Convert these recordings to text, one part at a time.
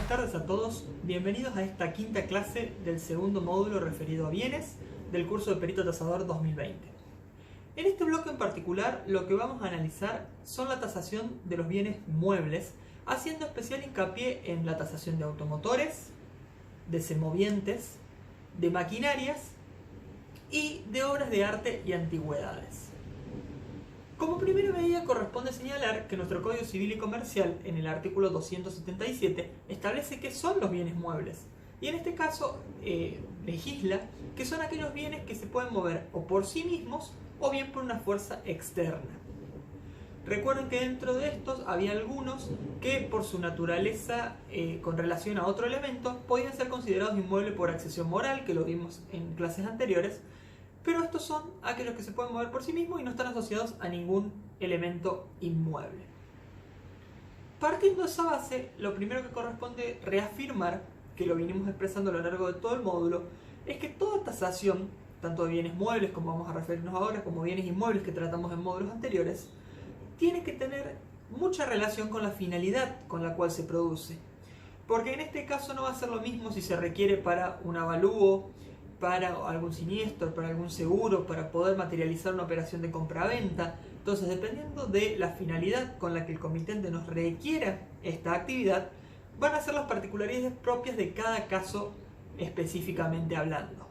buenas tardes a todos. Bienvenidos a esta quinta clase del segundo módulo referido a bienes del curso de Perito Tasador 2020. En este bloque en particular lo que vamos a analizar son la tasación de los bienes muebles, haciendo especial hincapié en la tasación de automotores, de semovientes, de maquinarias y de obras de arte y antigüedades. Como primera medida corresponde señalar que nuestro Código Civil y Comercial, en el artículo 277, establece qué son los bienes muebles. Y en este caso legisla que son aquellos bienes que se pueden mover o por sí mismos o bien por una fuerza externa. Recuerden que dentro de estos había algunos que por su naturaleza con relación a otro elemento podían ser considerados inmuebles por accesión moral, que lo vimos en clases anteriores, pero estos son aquellos que se pueden mover por sí mismos y no están asociados a ningún elemento inmueble. Partiendo de esa base, lo primero que corresponde reafirmar, que lo vinimos expresando a lo largo de todo el módulo, es que toda tasación, tanto de bienes muebles, como vamos a referirnos ahora, como bienes inmuebles que tratamos en módulos anteriores, tiene que tener mucha relación con la finalidad con la cual se produce. Porque en este caso no va a ser lo mismo si se requiere para un avalúo, para algún siniestro, para algún seguro, para poder materializar una operación de compraventa. Entonces, dependiendo de la finalidad con la que el comitente nos requiera esta actividad, van a ser las particularidades propias de cada caso específicamente hablando.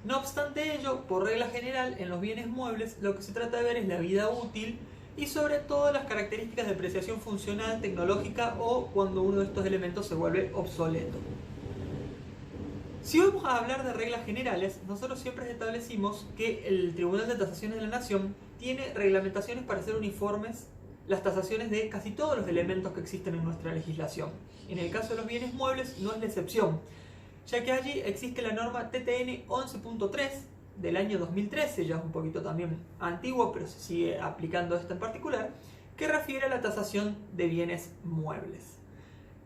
No obstante ello, por regla general, en los bienes muebles lo que se trata de ver es la vida útil y sobre todo las características de apreciación funcional, tecnológica o cuando uno de estos elementos se vuelve obsoleto. Si vamos a hablar de reglas generales, nosotros siempre establecimos que el Tribunal de Tasaciones de la Nación tiene reglamentaciones para hacer uniformes las tasaciones de casi todos los elementos que existen en nuestra legislación. En el caso de los bienes muebles no es la excepción, ya que allí existe la norma TTN 11.3 del año 2013, ya es un poquito también antiguo, pero se sigue aplicando esta en particular, que refiere a la tasación de bienes muebles.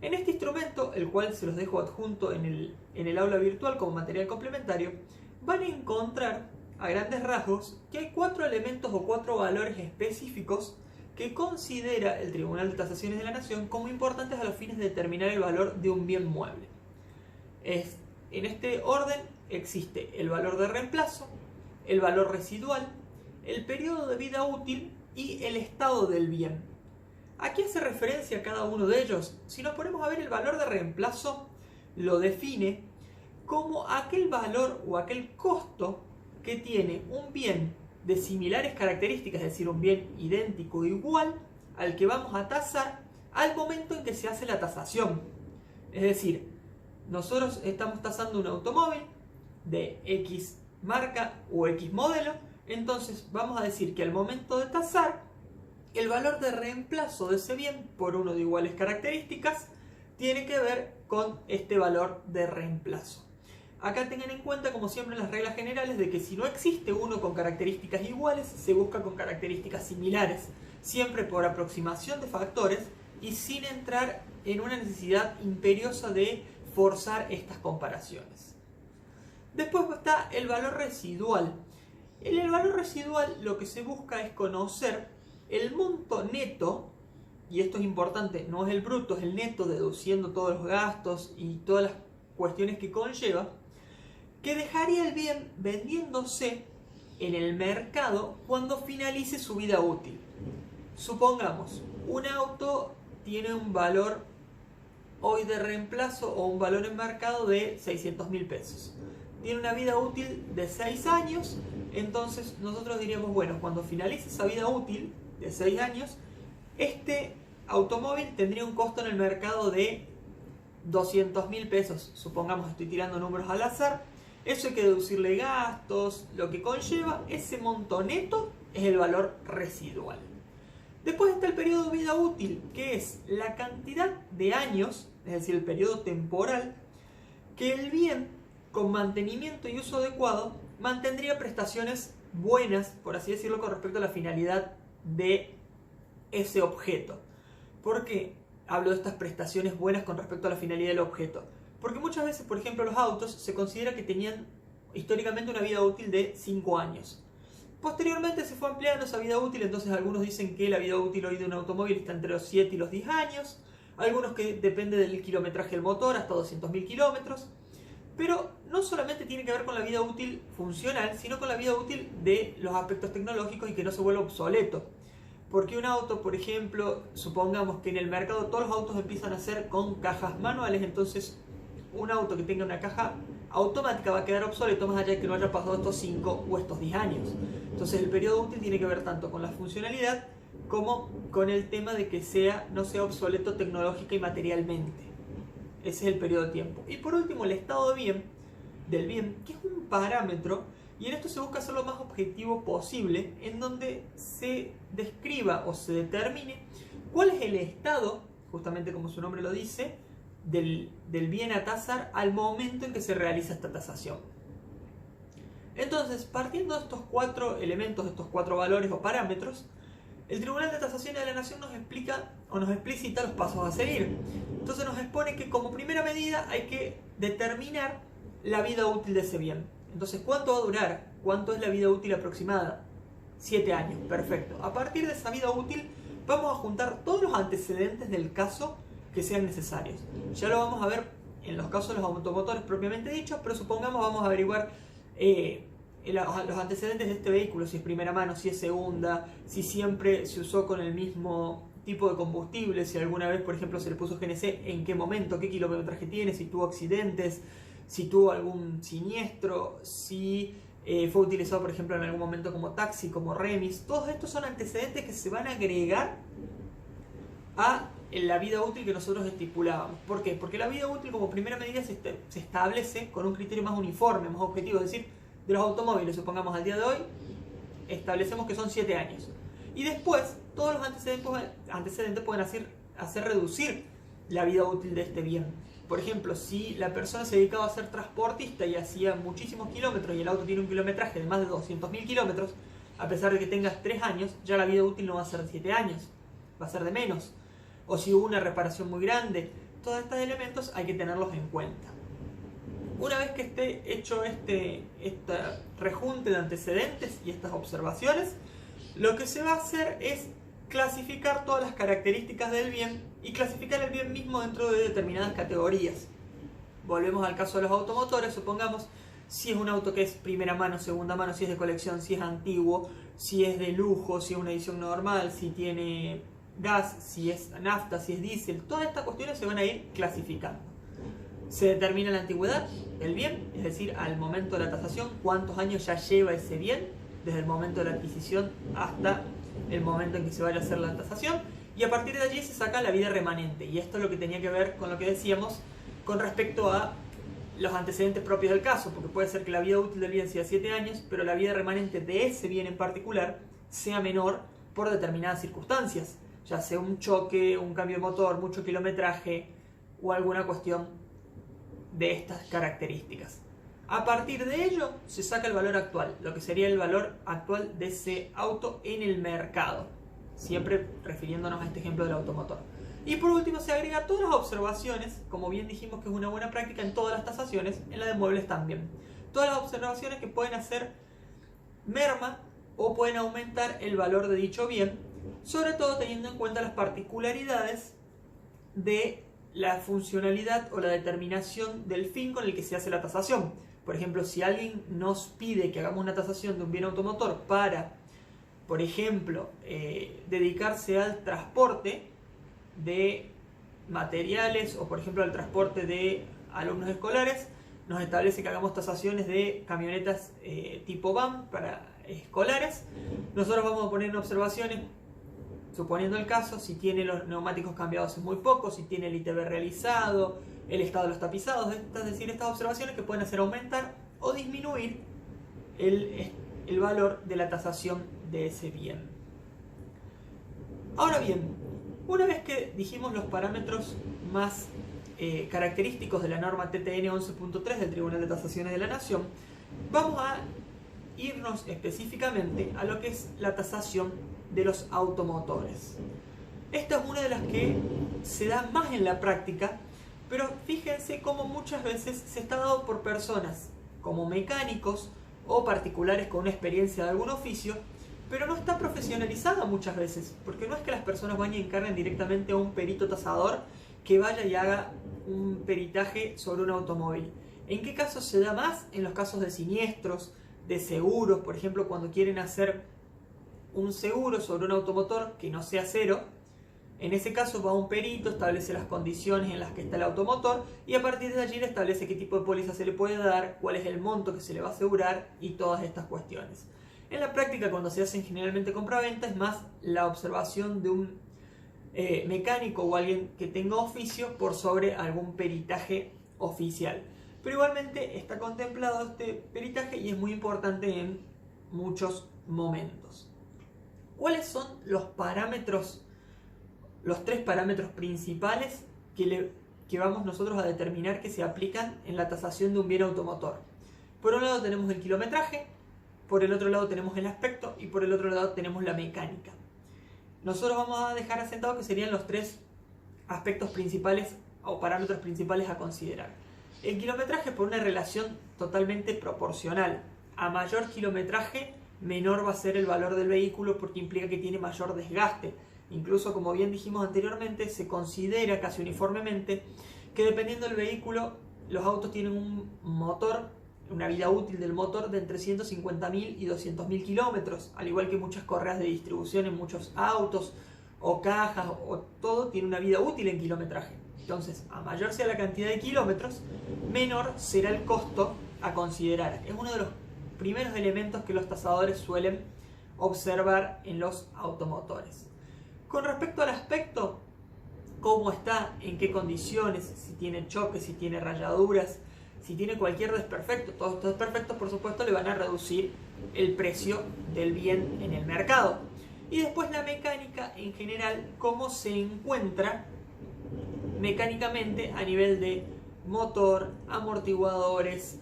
En este instrumento, el cual se los dejo adjunto en el aula virtual como material complementario, van a encontrar a grandes rasgos que hay 4 elementos o 4 valores específicos que considera el Tribunal de Tasaciones de la Nación como importantes a los fines de determinar el valor de un bien mueble. En este orden existe el valor de reemplazo, el valor residual, el periodo de vida útil y el estado del bien. ¿A qué hace referencia cada uno de ellos? Si nos ponemos a ver, el valor de reemplazo lo define como aquel valor o aquel costo que tiene un bien de similares características, es decir, un bien idéntico o igual al que vamos a tasar al momento en que se hace la tasación. Es decir, nosotros estamos tasando un automóvil de X marca o X modelo, entonces vamos a decir que al momento de tasar, el valor de reemplazo de ese bien por uno de iguales características tiene que ver con este valor de reemplazo. Acá tengan en cuenta, como siempre, las reglas generales de que si no existe uno con características iguales, se busca con características similares, siempre por aproximación de factores y sin entrar en una necesidad imperiosa de forzar estas comparaciones. Después está el valor residual. En el valor residual lo que se busca es conocer el monto neto, y esto es importante, no es el bruto, es el neto, deduciendo todos los gastos y todas las cuestiones que conlleva, que dejaría el bien vendiéndose en el mercado cuando finalice su vida útil. Supongamos, un auto tiene un valor hoy de reemplazo o un valor en mercado de 600.000 pesos. Tiene una vida útil de 6 años, entonces nosotros diríamos, bueno, cuando finalice esa vida útil de 6 años, este automóvil tendría un costo en el mercado de 200.000 pesos. Supongamos, estoy tirando números al azar. Eso hay que deducirle gastos, lo que conlleva. Ese monto neto es el valor residual. Después está el periodo de vida útil, que es la cantidad de años, es decir, el periodo temporal, que el bien, con mantenimiento y uso adecuado, mantendría prestaciones buenas, por así decirlo, con respecto a la finalidad de ese objeto. ¿Por qué hablo de estas prestaciones buenas con respecto a la finalidad del objeto? Porque muchas veces, por ejemplo, los autos se considera que tenían históricamente una vida útil de 5 años. Posteriormente se fue ampliando esa vida útil, entonces algunos dicen que la vida útil hoy de un automóvil está entre los 7 y los 10 años. algunos que depende del kilometraje del motor, hasta 200.000 kilómetros. Pero no solamente tiene que ver con la vida útil funcional, sino con la vida útil de los aspectos tecnológicos y que no se vuelva obsoleto. Porque un auto, por ejemplo, supongamos que en el mercado todos los autos empiezan a ser con cajas manuales, entonces un auto que tenga una caja automática va a quedar obsoleto más allá de que no haya pasado estos 5 o estos 10 años. Entonces el periodo útil tiene que ver tanto con la funcionalidad como con el tema de que no sea obsoleto tecnológica y materialmente. Ese es el periodo de tiempo. Y por último, el estado del bien, que es un parámetro, y en esto se busca ser lo más objetivo posible, en donde se describa o se determine cuál es el estado, justamente como su nombre lo dice, del bien a tasar al momento en que se realiza esta tasación. Entonces, partiendo de estos 4 elementos, de estos 4 valores o parámetros, el Tribunal de Tasaciones de la Nación nos explica o nos explicita los pasos a seguir. Entonces nos expone que como primera medida hay que determinar la vida útil de ese bien. Entonces, ¿cuánto va a durar? ¿Cuánto es la vida útil aproximada? 7 años, perfecto. A partir de esa vida útil vamos a juntar todos los antecedentes del caso que sean necesarios. Ya lo vamos a ver en los casos de los automotores propiamente dichos, pero supongamos vamos a averiguar los antecedentes de este vehículo, si es primera mano, si es segunda, si siempre se usó con el mismo tipo de combustible, si alguna vez, por ejemplo, se le puso GNC, en qué momento, qué kilometraje tiene, si tuvo accidentes, si tuvo algún siniestro, si fue utilizado, por ejemplo, en algún momento como taxi, como remis. Todos estos son antecedentes que se van a agregar a la vida útil que nosotros estipulábamos. ¿Por qué? Porque la vida útil como primera medida se establece con un criterio más uniforme, más objetivo, es decir, de los automóviles, supongamos al día de hoy, establecemos que son 7 años. Y después, todos los antecedentes pueden hacer reducir la vida útil de este bien. Por ejemplo, si la persona se dedicaba a ser transportista y hacía muchísimos kilómetros y el auto tiene un kilometraje de más de 200.000 kilómetros, a pesar de que tengas 3 años, ya la vida útil no va a ser de 7 años, va a ser de menos. O si hubo una reparación muy grande, todos estos elementos hay que tenerlos en cuenta. Una vez que esté hecho este rejunte de antecedentes y estas observaciones, lo que se va a hacer es clasificar todas las características del bien y clasificar el bien mismo dentro de determinadas categorías. Volvemos al caso de los automotores, supongamos si es un auto que es primera mano, segunda mano, si es de colección, si es antiguo, si es de lujo, si es una edición normal, si tiene gas, si es nafta, si es diésel. Todas estas cuestiones se van a ir clasificando. Se determina la antigüedad del bien, es decir, al momento de la tasación, cuántos años ya lleva ese bien, desde el momento de la adquisición hasta el momento en que se vaya a hacer la tasación, y a partir de allí se saca la vida remanente. Y esto es lo que tenía que ver con lo que decíamos con respecto a los antecedentes propios del caso, porque puede ser que la vida útil del bien sea 7 años, pero la vida remanente de ese bien en particular sea menor por determinadas circunstancias, ya sea un choque, un cambio de motor, mucho kilometraje o alguna cuestión de estas características. A partir de ello se saca el valor actual, lo que sería el valor actual de ese auto en el mercado, siempre refiriéndonos a este ejemplo del automotor. Y por último se agrega todas las observaciones, como bien dijimos que es una buena práctica en todas las tasaciones, en la de muebles también. Todas las observaciones que pueden hacer merma o pueden aumentar el valor de dicho bien, sobre todo teniendo en cuenta las particularidades de la funcionalidad o la determinación del fin con el que se hace la tasación. Por ejemplo, si alguien nos pide que hagamos una tasación de un bien automotor para, por ejemplo, dedicarse al transporte de materiales o, por ejemplo, al transporte de alumnos escolares, nos establece que hagamos tasaciones de camionetas tipo van para escolares. Nosotros vamos a poner en observaciones, suponiendo el caso, si tiene los neumáticos cambiados es muy poco, si tiene el ITB realizado, el estado de los tapizados, es decir, estas observaciones que pueden hacer aumentar o disminuir el valor de la tasación de ese bien. Ahora bien, una vez que dijimos los parámetros más característicos de la norma TTN 11.3 del Tribunal de Tasaciones de la Nación, vamos a irnos específicamente a lo que es la tasación de los automotores. Esta es una de las que se da más en la práctica, pero fíjense cómo muchas veces se está dado por personas como mecánicos o particulares con una experiencia de algún oficio, pero no está profesionalizada muchas veces, porque no es que las personas vayan y encarguen directamente a un perito tasador que vaya y haga un peritaje sobre un automóvil. ¿En qué casos se da más? En los casos de siniestros, de seguros, por ejemplo, cuando quieren hacer un seguro sobre un automotor que no sea cero. En ese caso va un perito, establece las condiciones en las que está el automotor y a partir de allí le establece qué tipo de póliza se le puede dar, cuál es el monto que se le va a asegurar y todas estas cuestiones. En la práctica, cuando se hacen generalmente compraventa, es más la observación de un mecánico o alguien que tenga oficio por sobre algún peritaje oficial. Pero igualmente está contemplado este peritaje y es muy importante en muchos momentos. ¿Cuáles son los parámetros, los tres parámetros principales que vamos nosotros a determinar que se aplican en la tasación de un bien automotor? Por un lado tenemos el kilometraje, por el otro lado tenemos el aspecto y por el otro lado tenemos la mecánica. Nosotros vamos a dejar asentado que serían los tres aspectos principales o parámetros principales a considerar. El kilometraje por una relación totalmente proporcional. A mayor kilometraje, menor va a ser el valor del vehículo porque implica que tiene mayor desgaste. Incluso, como bien dijimos anteriormente, se considera casi uniformemente que dependiendo del vehículo, los autos tienen un motor, una vida útil del motor de entre 150.000 y 200.000 kilómetros, al igual que muchas correas de distribución en muchos autos o cajas o todo tiene una vida útil en kilometraje. Entonces, a mayor sea la cantidad de kilómetros, menor será el costo a considerar. Es uno de los primeros elementos que los tasadores suelen observar en los automotores. Con respecto al aspecto, cómo está, en qué condiciones, si tiene choques, si tiene rayaduras, si tiene cualquier desperfecto. Todos estos desperfectos, por supuesto, le van a reducir el precio del bien en el mercado. Y después la mecánica en general, cómo se encuentra mecánicamente a nivel de motor, amortiguadores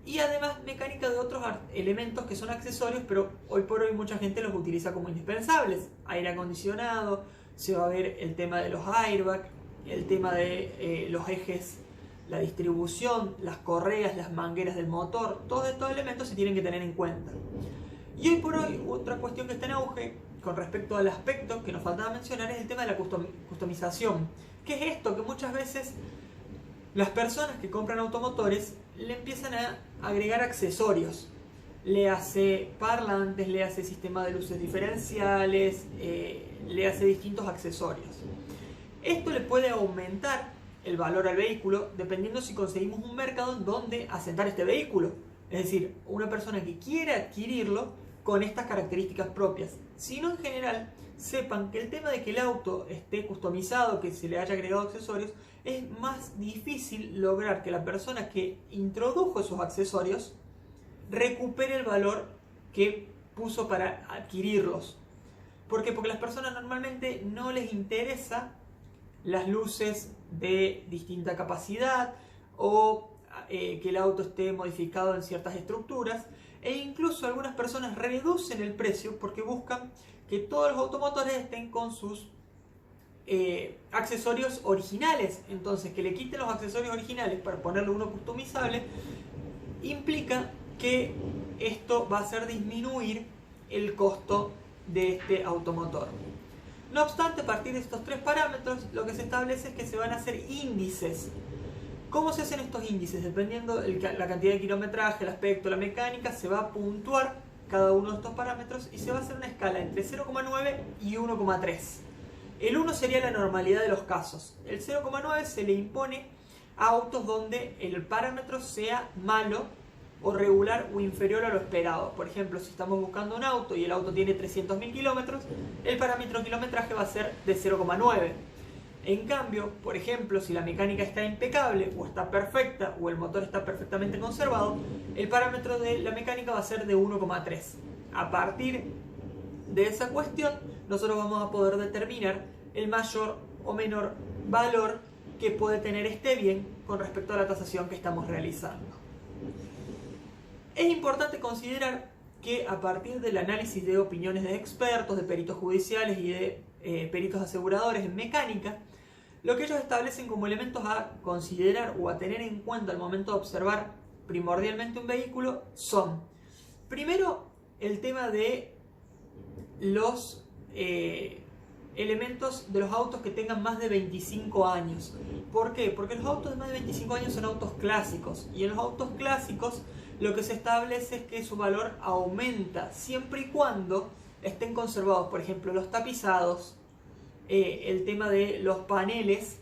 y además mecánica de otros elementos que son accesorios, pero hoy por hoy mucha gente los utiliza como indispensables. Aire acondicionado, se va a ver el tema de los airbags, el tema de los ejes, la distribución, las correas, las mangueras del motor. Todos estos elementos se tienen que tener en cuenta. Y hoy por hoy otra cuestión que está en auge con respecto al aspecto que nos faltaba mencionar es el tema de la customización. ¿Qué es esto? Que muchas veces las personas que compran automotores le empiezan a agregar accesorios. Le hace parlantes, le hace sistema de luces diferenciales, le hace distintos accesorios. Esto le puede aumentar el valor al vehículo dependiendo si conseguimos un mercado en donde asentar este vehículo. Es decir, una persona que quiera adquirirlo con estas características propias. Si no, en general, sepan que el tema de que el auto esté customizado, que se le haya agregado accesorios, es más difícil lograr que la persona que introdujo esos accesorios recupere el valor que puso para adquirirlos. ¿Por qué? Porque a las personas normalmente no les interesa las luces de distinta capacidad o que el auto esté modificado en ciertas estructuras, e incluso algunas personas reducen el precio porque buscan que todos los automotores estén con sus accesorios originales. Entonces, que le quiten los accesorios originales para ponerle uno customizable implica que esto va a hacer disminuir el costo de este automotor. No obstante, a partir de estos tres parámetros, lo que se establece es que se van a hacer índices. ¿Cómo se hacen estos índices? Dependiendo de la cantidad de kilometraje, el aspecto, la mecánica, se va a puntuar cada uno de estos parámetros y se va a hacer una escala entre 0,9 y 1,3. El 1 sería la normalidad de los casos. El 0,9 se le impone a autos donde el parámetro sea malo o regular o inferior a lo esperado. Por ejemplo, si estamos buscando un auto y el auto tiene 300.000 kilómetros, el parámetro kilometraje va a ser de 0,9. En cambio, por ejemplo, si la mecánica está impecable o está perfecta o el motor está perfectamente conservado, el parámetro de la mecánica va a ser de 1,3. A partir de esa cuestión, nosotros vamos a poder determinar el mayor o menor valor que puede tener este bien con respecto a la tasación que estamos realizando. Es importante considerar que a partir del análisis de opiniones de expertos, de peritos judiciales y de peritos aseguradores en mecánica, lo que ellos establecen como elementos a considerar o a tener en cuenta al momento de observar primordialmente un vehículo son, primero, el tema de los elementos de los autos que tengan más de 25 años. ¿Por qué? Porque los autos de más de 25 años son autos clásicos, y en los autos clásicos lo que se establece es que su valor aumenta siempre y cuando estén conservados, por ejemplo, los tapizados, el tema de los paneles,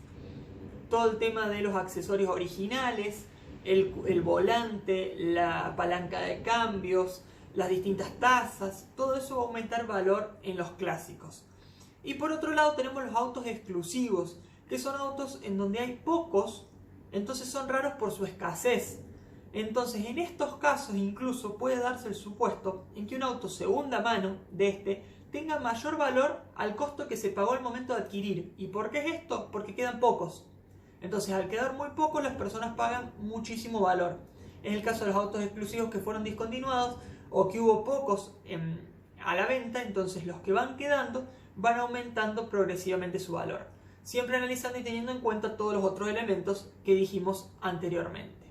todo el tema de los accesorios originales, el volante, la palanca de cambios, las distintas tazas, todo eso va a aumentar valor en los clásicos. Y por otro lado tenemos los autos exclusivos, que son autos en donde hay pocos, entonces son raros por su escasez. Entonces en estos casos incluso puede darse el supuesto en que un auto segunda mano de este tenga mayor valor al costo que se pagó al momento de adquirir. ¿Y por qué es esto? Porque quedan pocos. Entonces al quedar muy pocos las personas pagan muchísimo valor. En el caso de los autos exclusivos que fueron discontinuados o que hubo pocos a la venta, entonces los que van quedando van aumentando progresivamente su valor. Siempre analizando y teniendo en cuenta todos los otros elementos que dijimos anteriormente.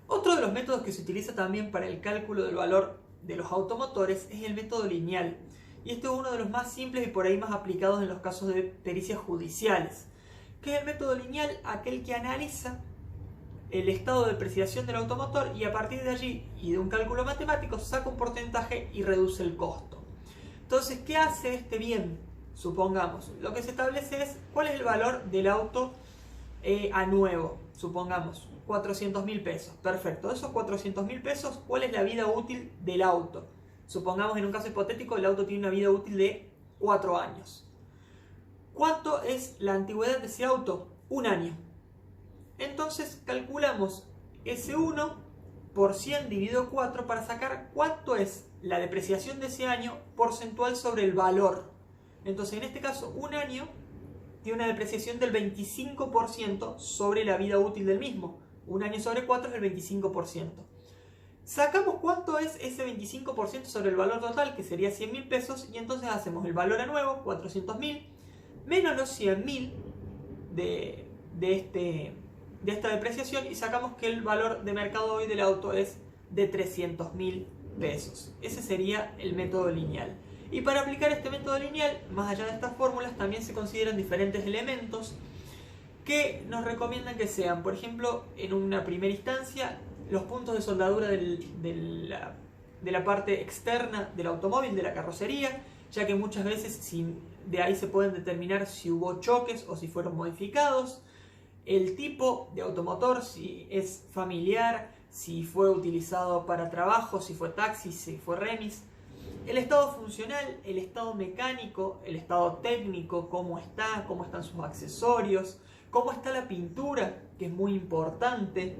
Otro de los métodos que se utiliza también para el cálculo del valor de los automotores es el método lineal. Y este es uno de los más simples y por ahí más aplicados en los casos de pericias judiciales. ¿Qué es el método lineal? Aquel que analiza el estado de depreciación del automotor y a partir de allí y de un cálculo matemático saca un porcentaje y reduce el costo. Entonces, ¿qué hace este bien? Supongamos, lo que se establece es cuál es el valor del auto a nuevo. Supongamos, 400.000 pesos. Perfecto, de esos 400.000 pesos, ¿cuál es la vida útil del auto? Supongamos, en un caso hipotético, el auto tiene una vida útil de 4 años. ¿Cuánto es la antigüedad de ese auto? 1 año. Entonces calculamos ese 1 por 100 dividido 4 para sacar cuánto es la depreciación de ese año porcentual sobre el valor. Entonces en este caso 1 año tiene una depreciación del 25% sobre la vida útil del mismo. 1 año sobre 4 es el 25%. Sacamos cuánto es ese 25% sobre el valor total, que sería 100.000 pesos, y entonces hacemos el valor a nuevo, 400.000, menos los 100.000 de esta depreciación, y sacamos que el valor de mercado hoy del auto es de 300.000 pesos. Ese sería el método lineal. Y para aplicar este método lineal, más allá de estas fórmulas, también se consideran diferentes elementos que nos recomiendan que sean, por ejemplo, en una primera instancia, los puntos de soldadura de la parte externa del automóvil, de la carrocería, ya que muchas veces de ahí se pueden determinar si hubo choques o si fueron modificados. El tipo de automotor, si es familiar, si fue utilizado para trabajo, si fue taxi, si fue remis. El estado funcional, el estado mecánico, el estado técnico, cómo están sus accesorios, cómo está la pintura, que es muy importante.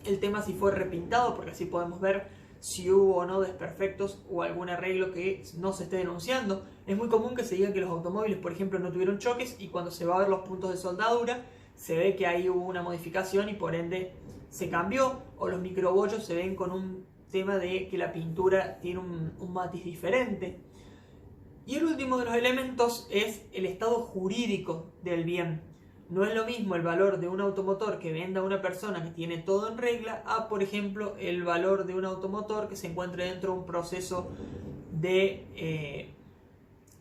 El tema si fue repintado, porque así podemos ver si hubo o no desperfectos o algún arreglo que no se esté denunciando. Es muy común que se diga que los automóviles, por ejemplo, no tuvieron choques, y cuando se va a ver los puntos de soldadura, se ve que ahí hubo una modificación y por ende se cambió, o los microbollos se ven con un tema de que la pintura tiene un matiz diferente. Y el último de los elementos es el estado jurídico del bien. No es lo mismo el valor de un automotor que venda a una persona que tiene todo en regla a, por ejemplo, el valor de un automotor que se encuentre dentro de un proceso de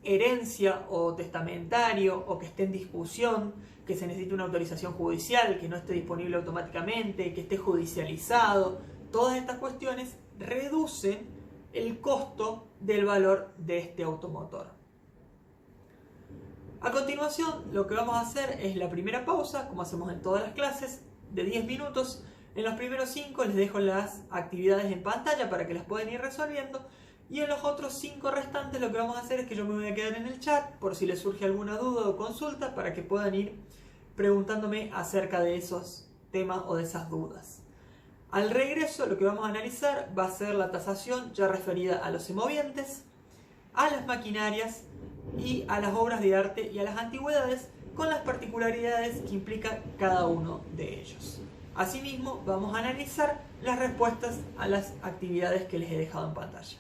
herencia o testamentario, o que esté en discusión, que se necesite una autorización judicial, que no esté disponible automáticamente, que esté judicializado. Todas estas cuestiones reducen el costo del valor de este automotor. A continuación, lo que vamos a hacer es la primera pausa, como hacemos en todas las clases, de 10 minutos. En los primeros 5 les dejo las actividades en pantalla para que las puedan ir resolviendo. Y en los otros 5 restantes lo que vamos a hacer es que yo me voy a quedar en el chat por si les surge alguna duda o consulta, para que puedan ir preguntándome acerca de esos temas o de esas dudas. Al regreso lo que vamos a analizar va a ser la tasación ya referida a los semovientes, a las maquinarias y a las obras de arte y a las antigüedades, con las particularidades que implica cada uno de ellos. Asimismo, vamos a analizar las respuestas a las actividades que les he dejado en pantalla.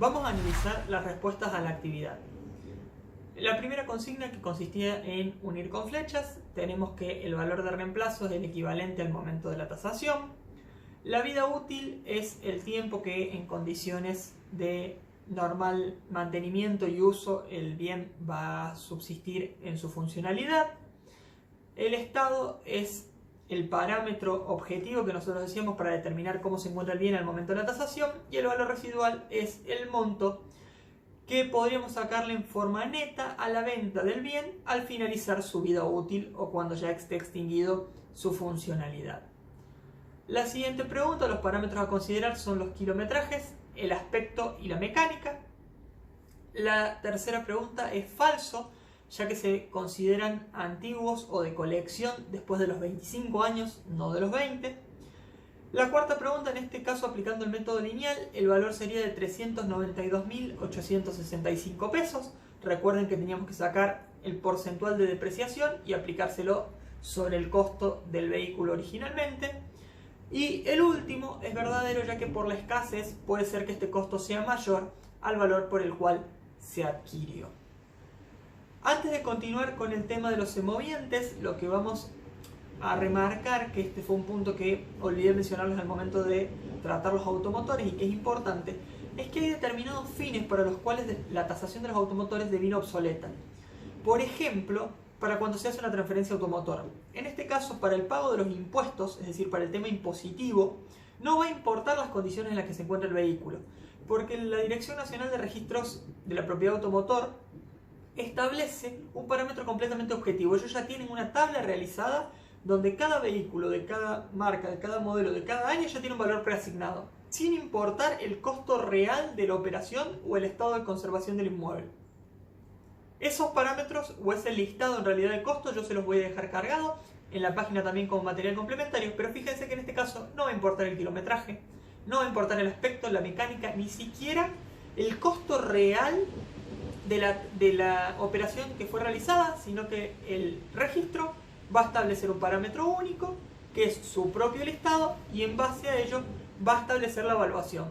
Vamos a analizar las respuestas a la actividad. La primera consigna, que consistía en unir con flechas, tenemos que el valor de reemplazo es el equivalente al momento de la tasación. La vida útil es el tiempo que en condiciones de normal mantenimiento y uso el bien va a subsistir en su funcionalidad. El estado es el parámetro objetivo que nosotros decíamos para determinar cómo se encuentra el bien al momento de la tasación, y el valor residual es el monto que podríamos sacarle en forma neta a la venta del bien al finalizar su vida útil o cuando ya esté extinguido su funcionalidad. La siguiente pregunta, los parámetros a considerar son los kilometrajes, el aspecto y la mecánica. La tercera pregunta es falso, ya que se consideran antiguos o de colección después de los 25 años, no de los 20. La cuarta pregunta, en este caso aplicando el método lineal, el valor sería de 392.865 pesos. Recuerden que teníamos que sacar el porcentual de depreciación y aplicárselo sobre el costo del vehículo originalmente. Y el último es verdadero, ya que por la escasez puede ser que este costo sea mayor al valor por el cual se adquirió. Antes de continuar con el tema de los semovientes, lo que vamos a remarcar, que este fue un punto que olvidé mencionarles al momento de tratar los automotores y que es importante, es que hay determinados fines para los cuales la tasación de los automotores devino obsoleta. Por ejemplo, para cuando se hace una transferencia automotor. En este caso, para el pago de los impuestos, es decir, para el tema impositivo, no va a importar las condiciones en las que se encuentra el vehículo, porque la Dirección Nacional de Registros de la Propiedad Automotor establece un parámetro completamente objetivo. Ellos ya tienen una tabla realizada donde cada vehículo de cada marca, de cada modelo, de cada año ya tiene un valor preasignado, sin importar el costo real de la operación o el estado de conservación del inmueble. Esos parámetros o ese listado en realidad de costos yo se los voy a dejar cargado en la página también como material complementario, pero fíjense que en este caso no va a importar el kilometraje, no va a importar el aspecto, la mecánica, ni siquiera el costo real de la operación que fue realizada, sino que el registro va a establecer un parámetro único, que es su propio listado, y en base a ello va a establecer la evaluación.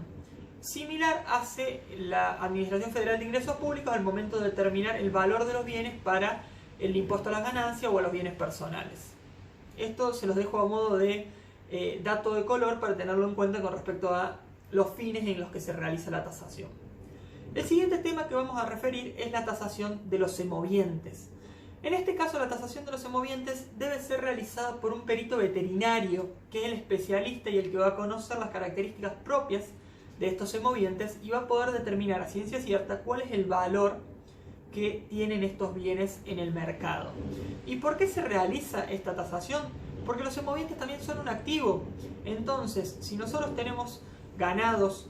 Similar hace la Administración Federal de Ingresos Públicos al momento de determinar el valor de los bienes para el impuesto a las ganancias o a los bienes personales. Esto se los dejo a modo de dato de color para tenerlo en cuenta con respecto a los fines en los que se realiza la tasación. El siguiente tema que vamos a referir es la tasación de los semovientes. En este caso, la tasación de los semovientes debe ser realizada por un perito veterinario, que es el especialista y el que va a conocer las características propias de estos semovientes y va a poder determinar a ciencia cierta cuál es el valor que tienen estos bienes en el mercado. ¿Y por qué se realiza esta tasación? Porque los semovientes también son un activo. Entonces, si nosotros tenemos ganados,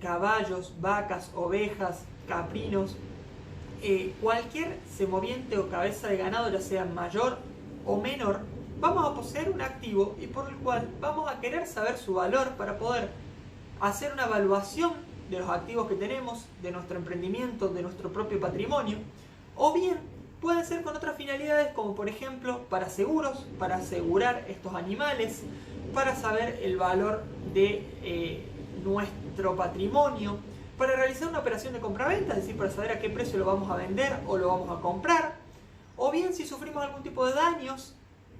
caballos, vacas, ovejas, caprinos, cualquier semoviente o cabeza de ganado, ya sea mayor o menor, vamos a poseer un activo y por el cual vamos a querer saber su valor para poder hacer una evaluación de los activos que tenemos, de nuestro emprendimiento, de nuestro propio patrimonio, o bien pueden ser con otras finalidades, como por ejemplo para seguros, para asegurar estos animales, para saber el valor de nuestro patrimonio, para realizar una operación de compraventa, es decir, para saber a qué precio lo vamos a vender o lo vamos a comprar, o bien si sufrimos algún tipo de daños,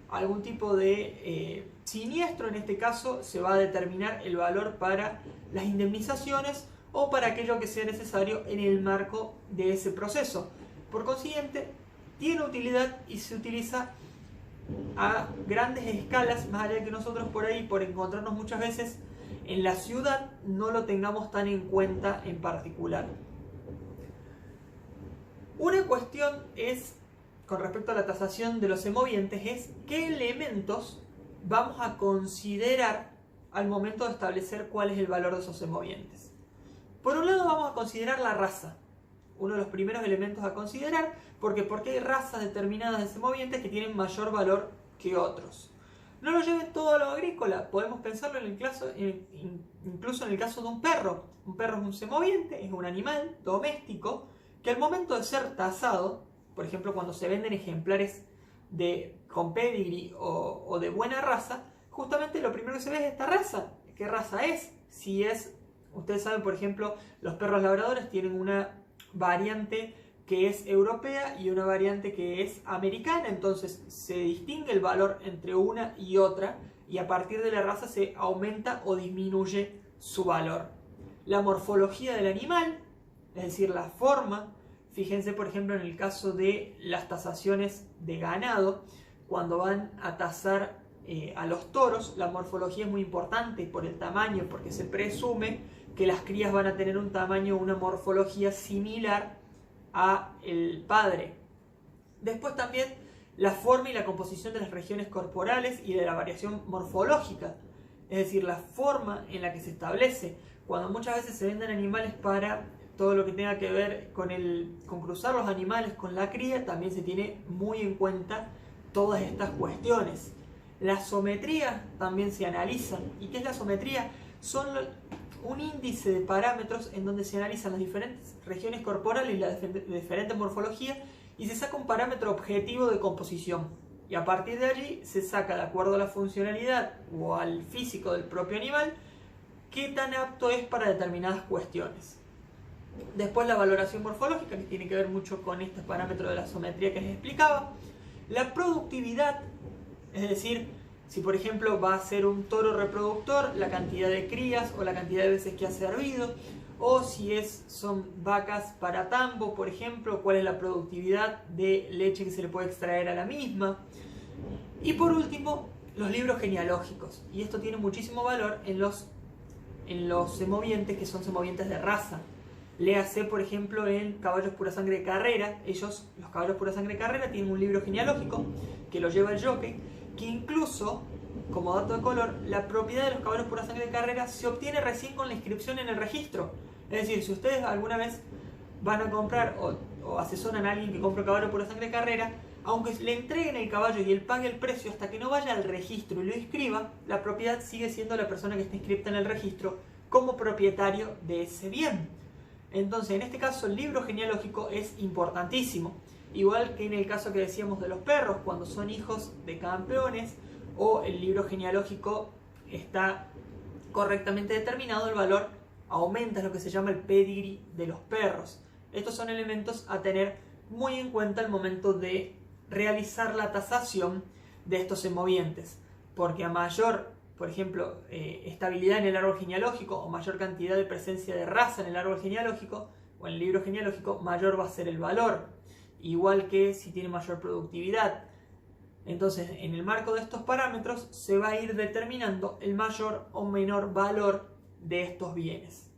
algún tipo de siniestro, en este caso se va a determinar el valor para las indemnizaciones o para aquello que sea necesario en el marco de ese proceso. Por consiguiente, tiene utilidad y se utiliza a grandes escalas, más allá de que nosotros por ahí, por encontrarnos muchas veces en la ciudad, no lo tengamos tan en cuenta en particular. Una cuestión es, con respecto a la tasación de los semovientes, es qué elementos vamos a considerar al momento de establecer cuál es el valor de esos semovientes. Por un lado vamos a considerar la raza, uno de los primeros elementos a considerar, porque hay razas determinadas de semovientes que tienen mayor valor que otros. No lo lleven todo a lo agrícola, podemos pensarlo incluso en el caso de un perro. Un perro es un semoviente, es un animal doméstico que al momento de ser tasado, por ejemplo cuando se venden ejemplares con pedigree o de buena raza, justamente lo primero que se ve es esta raza. ¿Qué raza es? Si es Ustedes saben, por ejemplo, los perros labradores tienen una variante que es europea y una variante que es americana, entonces se distingue el valor entre una y otra y a partir de la raza se aumenta o disminuye su valor. La morfología del animal, es decir, la forma. Fíjense, por ejemplo, en el caso de las tasaciones de ganado, cuando van a tasar a los toros, la morfología es muy importante por el tamaño, porque se presume que las crías van a tener un tamaño, una morfología similar a el padre. Después también la forma y la composición de las regiones corporales y de la variación morfológica, es decir, la forma en la que se establece. Cuando muchas veces se venden animales para todo lo que tenga que ver con cruzar los animales con la cría, también se tiene muy en cuenta todas estas cuestiones. La sometría también se analiza. ¿Y qué es la sometría? Son un índice de parámetros en donde se analizan las diferentes regiones corporales y las diferentes morfologías y se saca un parámetro objetivo de composición. Y a partir de allí se saca, de acuerdo a la funcionalidad o al físico del propio animal, qué tan apto es para determinadas cuestiones. Después la valoración morfológica, que tiene que ver mucho con este parámetro de la sometría que les explicaba. La productividad, es decir, si por ejemplo va a ser un toro reproductor, la cantidad de crías o la cantidad de veces que ha servido, o si son vacas para tambo, por ejemplo, cuál es la productividad de leche que se le puede extraer a la misma. Y por último, los libros genealógicos, y esto tiene muchísimo valor en los semovientes que son semovientes de raza. Léase, por ejemplo, en caballos pura sangre de carrera. Los caballos pura sangre de carrera, tienen un libro genealógico que lo lleva el jockey, que incluso, como dato de color, la propiedad de los caballos pura sangre de carrera se obtiene recién con la inscripción en el registro. Es decir, si ustedes alguna vez van a comprar o asesoran a alguien que compra caballo pura sangre de carrera, aunque le entreguen el caballo y él pague el precio, hasta que no vaya al registro y lo inscriba, la propiedad sigue siendo la persona que está inscripta en el registro como propietario de ese bien. Entonces, en este caso, el libro genealógico es importantísimo. Igual que en el caso que decíamos de los perros, cuando son hijos de campeones o el libro genealógico está correctamente determinado, el valor aumenta, es lo que se llama el pedigree de los perros. Estos son elementos a tener muy en cuenta al momento de realizar la tasación de estos semovientes, porque a mayor, por ejemplo, estabilidad en el árbol genealógico o mayor cantidad de presencia de raza en el árbol genealógico o en el libro genealógico, mayor va a ser el valor, igual que si tiene mayor productividad. Entonces, en el marco de estos parámetros se va a ir determinando el mayor o menor valor de estos bienes.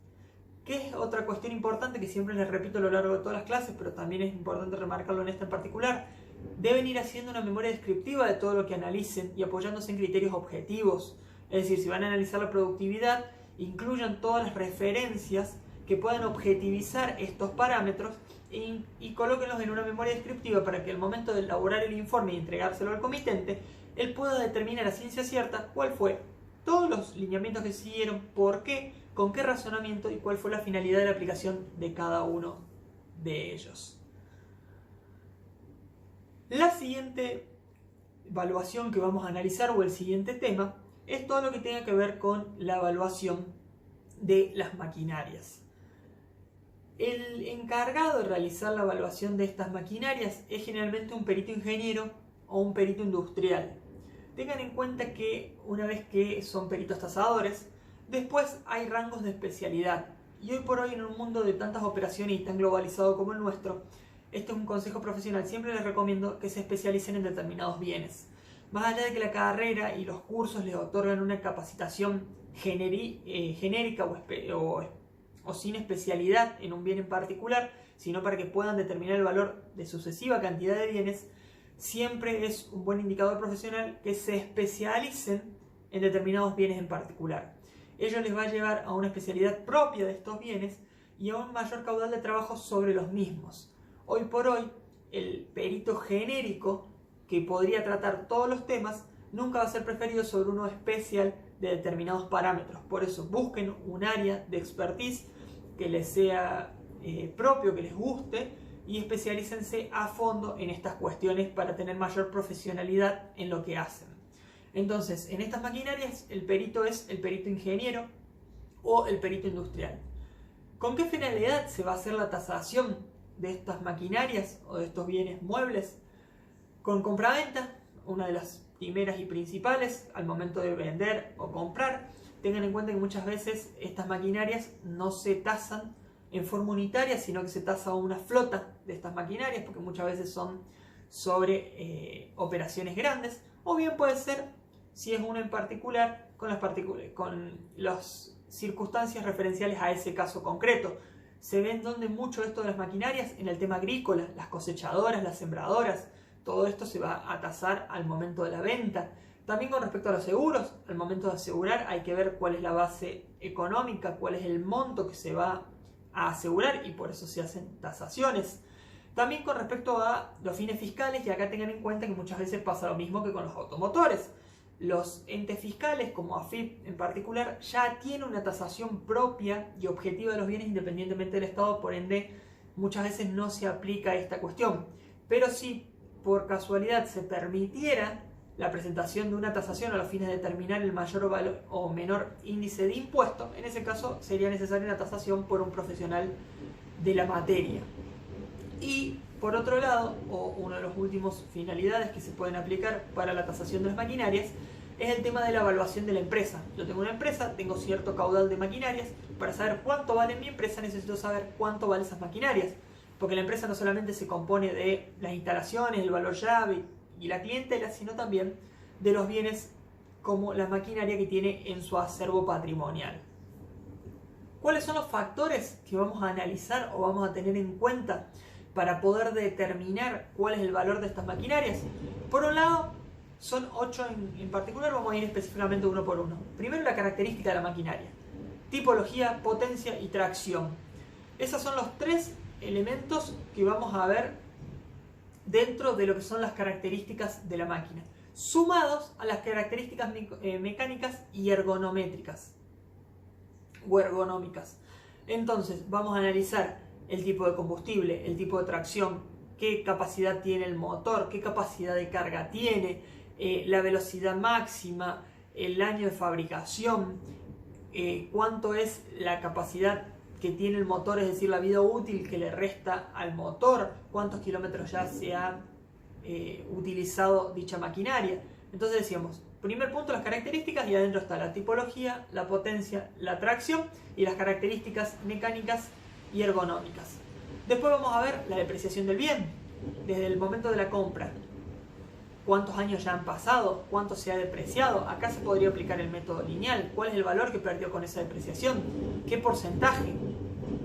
¿Qué es otra cuestión importante que siempre les repito a lo largo de todas las clases, pero también es importante remarcarlo en esta en particular? Deben ir haciendo una memoria descriptiva de todo lo que analicen y apoyándose en criterios objetivos. Es decir, si van a analizar la productividad, incluyan todas las referencias que puedan objetivizar estos parámetros y colóquenlos en una memoria descriptiva para que al momento de elaborar el informe y entregárselo al comitente, él pueda determinar a ciencia cierta cuál fue todos los lineamientos que siguieron, por qué, con qué razonamiento y cuál fue la finalidad de la aplicación de cada uno de ellos. La siguiente evaluación que vamos a analizar, o el siguiente tema, es todo lo que tenga que ver con la evaluación de las maquinarias. El encargado de realizar la evaluación de estas maquinarias es generalmente un perito ingeniero o un perito industrial. Tengan en cuenta que una vez que son peritos tasadores, después hay rangos de especialidad. Y hoy por hoy, en un mundo de tantas operaciones y tan globalizado como el nuestro, este es un consejo profesional. Siempre les recomiendo que se especialicen en determinados bienes. Más allá de que la carrera y los cursos les otorgan una capacitación genérica o sin especialidad en un bien en particular, sino para que puedan determinar el valor de sucesiva cantidad de bienes, siempre es un buen indicador profesional que se especialicen en determinados bienes en particular. Ello les va a llevar a una especialidad propia de estos bienes y a un mayor caudal de trabajo sobre los mismos. Hoy por hoy, el perito genérico, que podría tratar todos los temas, nunca va a ser preferido sobre uno especial de determinados parámetros. Por eso busquen un área de expertise que les sea propio, que les guste, y especialícense a fondo en estas cuestiones para tener mayor profesionalidad en lo que hacen. Entonces, en estas maquinarias, el perito es el perito ingeniero o el perito industrial. ¿Con qué finalidad se va a hacer la tasación de estas maquinarias o de estos bienes muebles? Con compraventa, una de las primeras y principales al momento de vender o comprar. Tengan en cuenta que muchas veces estas maquinarias no se tasan en forma unitaria, sino que se tasa una flota de estas maquinarias, porque muchas veces son sobre operaciones grandes, o bien puede ser, si es una en particular, con las circunstancias referenciales a ese caso concreto. Se ven donde mucho esto de las maquinarias en el tema agrícola, las cosechadoras, las sembradoras, todo esto se va a tasar al momento de la venta. También con respecto a los seguros, al momento de asegurar hay que ver cuál es la base económica, cuál es el monto que se va a asegurar y por eso se hacen tasaciones. También con respecto a los fines fiscales, y acá tengan en cuenta que muchas veces pasa lo mismo que con los automotores. Los entes fiscales, como AFIP en particular, ya tienen una tasación propia y objetiva de los bienes independientemente del Estado, por ende muchas veces no se aplica esta cuestión. Pero si por casualidad se permitiera la presentación de una tasación a los fines de determinar el mayor o menor índice de impuesto, en ese caso sería necesaria una tasación por un profesional de la materia. Y por otro lado, o una de las últimas finalidades que se pueden aplicar para la tasación de las maquinarias, es el tema de la evaluación de la empresa. Yo tengo una empresa, tengo cierto caudal de maquinarias, para saber cuánto vale mi empresa necesito saber cuánto valen esas maquinarias, porque la empresa no solamente se compone de las instalaciones, el valor llave y la clientela, sino también de los bienes como la maquinaria que tiene en su acervo patrimonial. ¿Cuáles son los factores que vamos a analizar o vamos a tener en cuenta para poder determinar cuál es el valor de estas maquinarias? Por un lado, son 8 en particular, vamos a ir específicamente uno por uno. Primero, la característica de la maquinaria: tipología, potencia y tracción. Esos son los 3 elementos que vamos a ver dentro de lo que son las características de la máquina, sumados a las características mecánicas y ergonométricas o ergonómicas. Entonces vamos a analizar el tipo de combustible, el tipo de tracción, qué capacidad tiene el motor, qué capacidad de carga tiene, la velocidad máxima, el año de fabricación, cuánto es la capacidad que tiene el motor, es decir, la vida útil que le resta al motor, cuántos kilómetros ya se ha utilizado dicha maquinaria. Entonces decíamos, primer punto, las características, y adentro está la tipología, la potencia, la tracción y las características mecánicas y ergonómicas. Después vamos a ver la depreciación del bien, desde el momento de la compra. ¿Cuántos años ya han pasado? ¿Cuánto se ha depreciado? Acá se podría aplicar el método lineal. ¿Cuál es el valor que perdió con esa depreciación? ¿Qué porcentaje?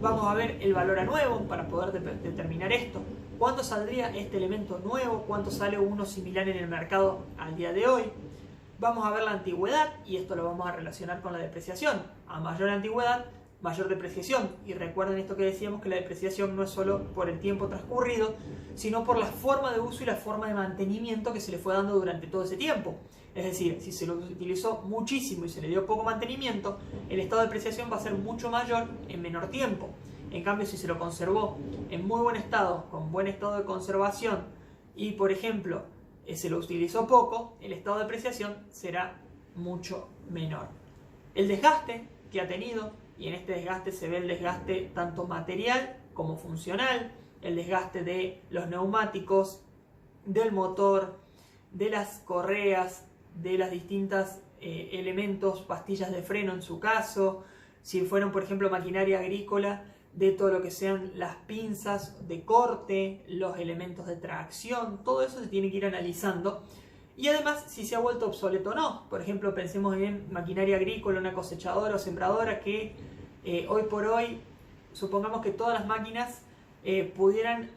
Vamos a ver el valor a nuevo para poder determinar esto. ¿Cuánto saldría este elemento nuevo? ¿Cuánto sale uno similar en el mercado al día de hoy? Vamos a ver la antigüedad, y esto lo vamos a relacionar con la depreciación. A mayor antigüedad, mayor depreciación. Y recuerden esto que decíamos, que la depreciación no es solo por el tiempo transcurrido, sino por la forma de uso y la forma de mantenimiento que se le fue dando durante todo ese tiempo. Es decir, si se lo utilizó muchísimo y se le dio poco mantenimiento, el estado de depreciación va a ser mucho mayor en menor tiempo. En cambio, si se lo conservó en muy buen estado, con buen estado de conservación, y por ejemplo se lo utilizó poco, el estado de depreciación será mucho menor. El desgaste que ha tenido, y en este desgaste se ve el desgaste tanto material como funcional, el desgaste de los neumáticos, del motor, de las correas, de las distintas elementos, pastillas de freno en su caso, si fueron por ejemplo maquinaria agrícola, de todo lo que sean las pinzas de corte, los elementos de tracción, todo eso se tiene que ir analizando. Y además si se ha vuelto obsoleto o no. Por ejemplo, pensemos en maquinaria agrícola, una cosechadora o sembradora que hoy por hoy, supongamos que todas las máquinas pudieran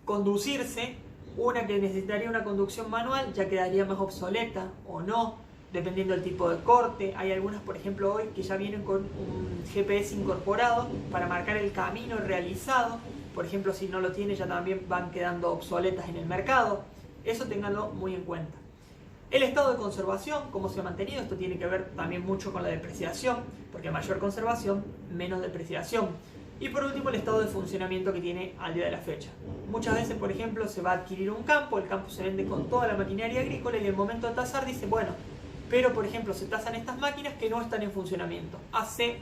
conducirse, una que necesitaría una conducción manual ya quedaría más obsoleta o no, dependiendo del tipo de corte. Hay algunas, por ejemplo, hoy que ya vienen con un GPS incorporado para marcar el camino realizado. Por ejemplo, si no lo tiene, ya también van quedando obsoletas en el mercado. Eso ténganlo muy en cuenta. El estado de conservación, cómo se ha mantenido, esto tiene que ver también mucho con la depreciación, porque a mayor conservación, menos depreciación. Y por último, el estado de funcionamiento que tiene al día de la fecha. Muchas veces, por ejemplo, se va a adquirir un campo, el campo se vende con toda la maquinaria agrícola y en el momento de tasar dice, bueno, pero por ejemplo se tasan estas máquinas que no están en funcionamiento. Hace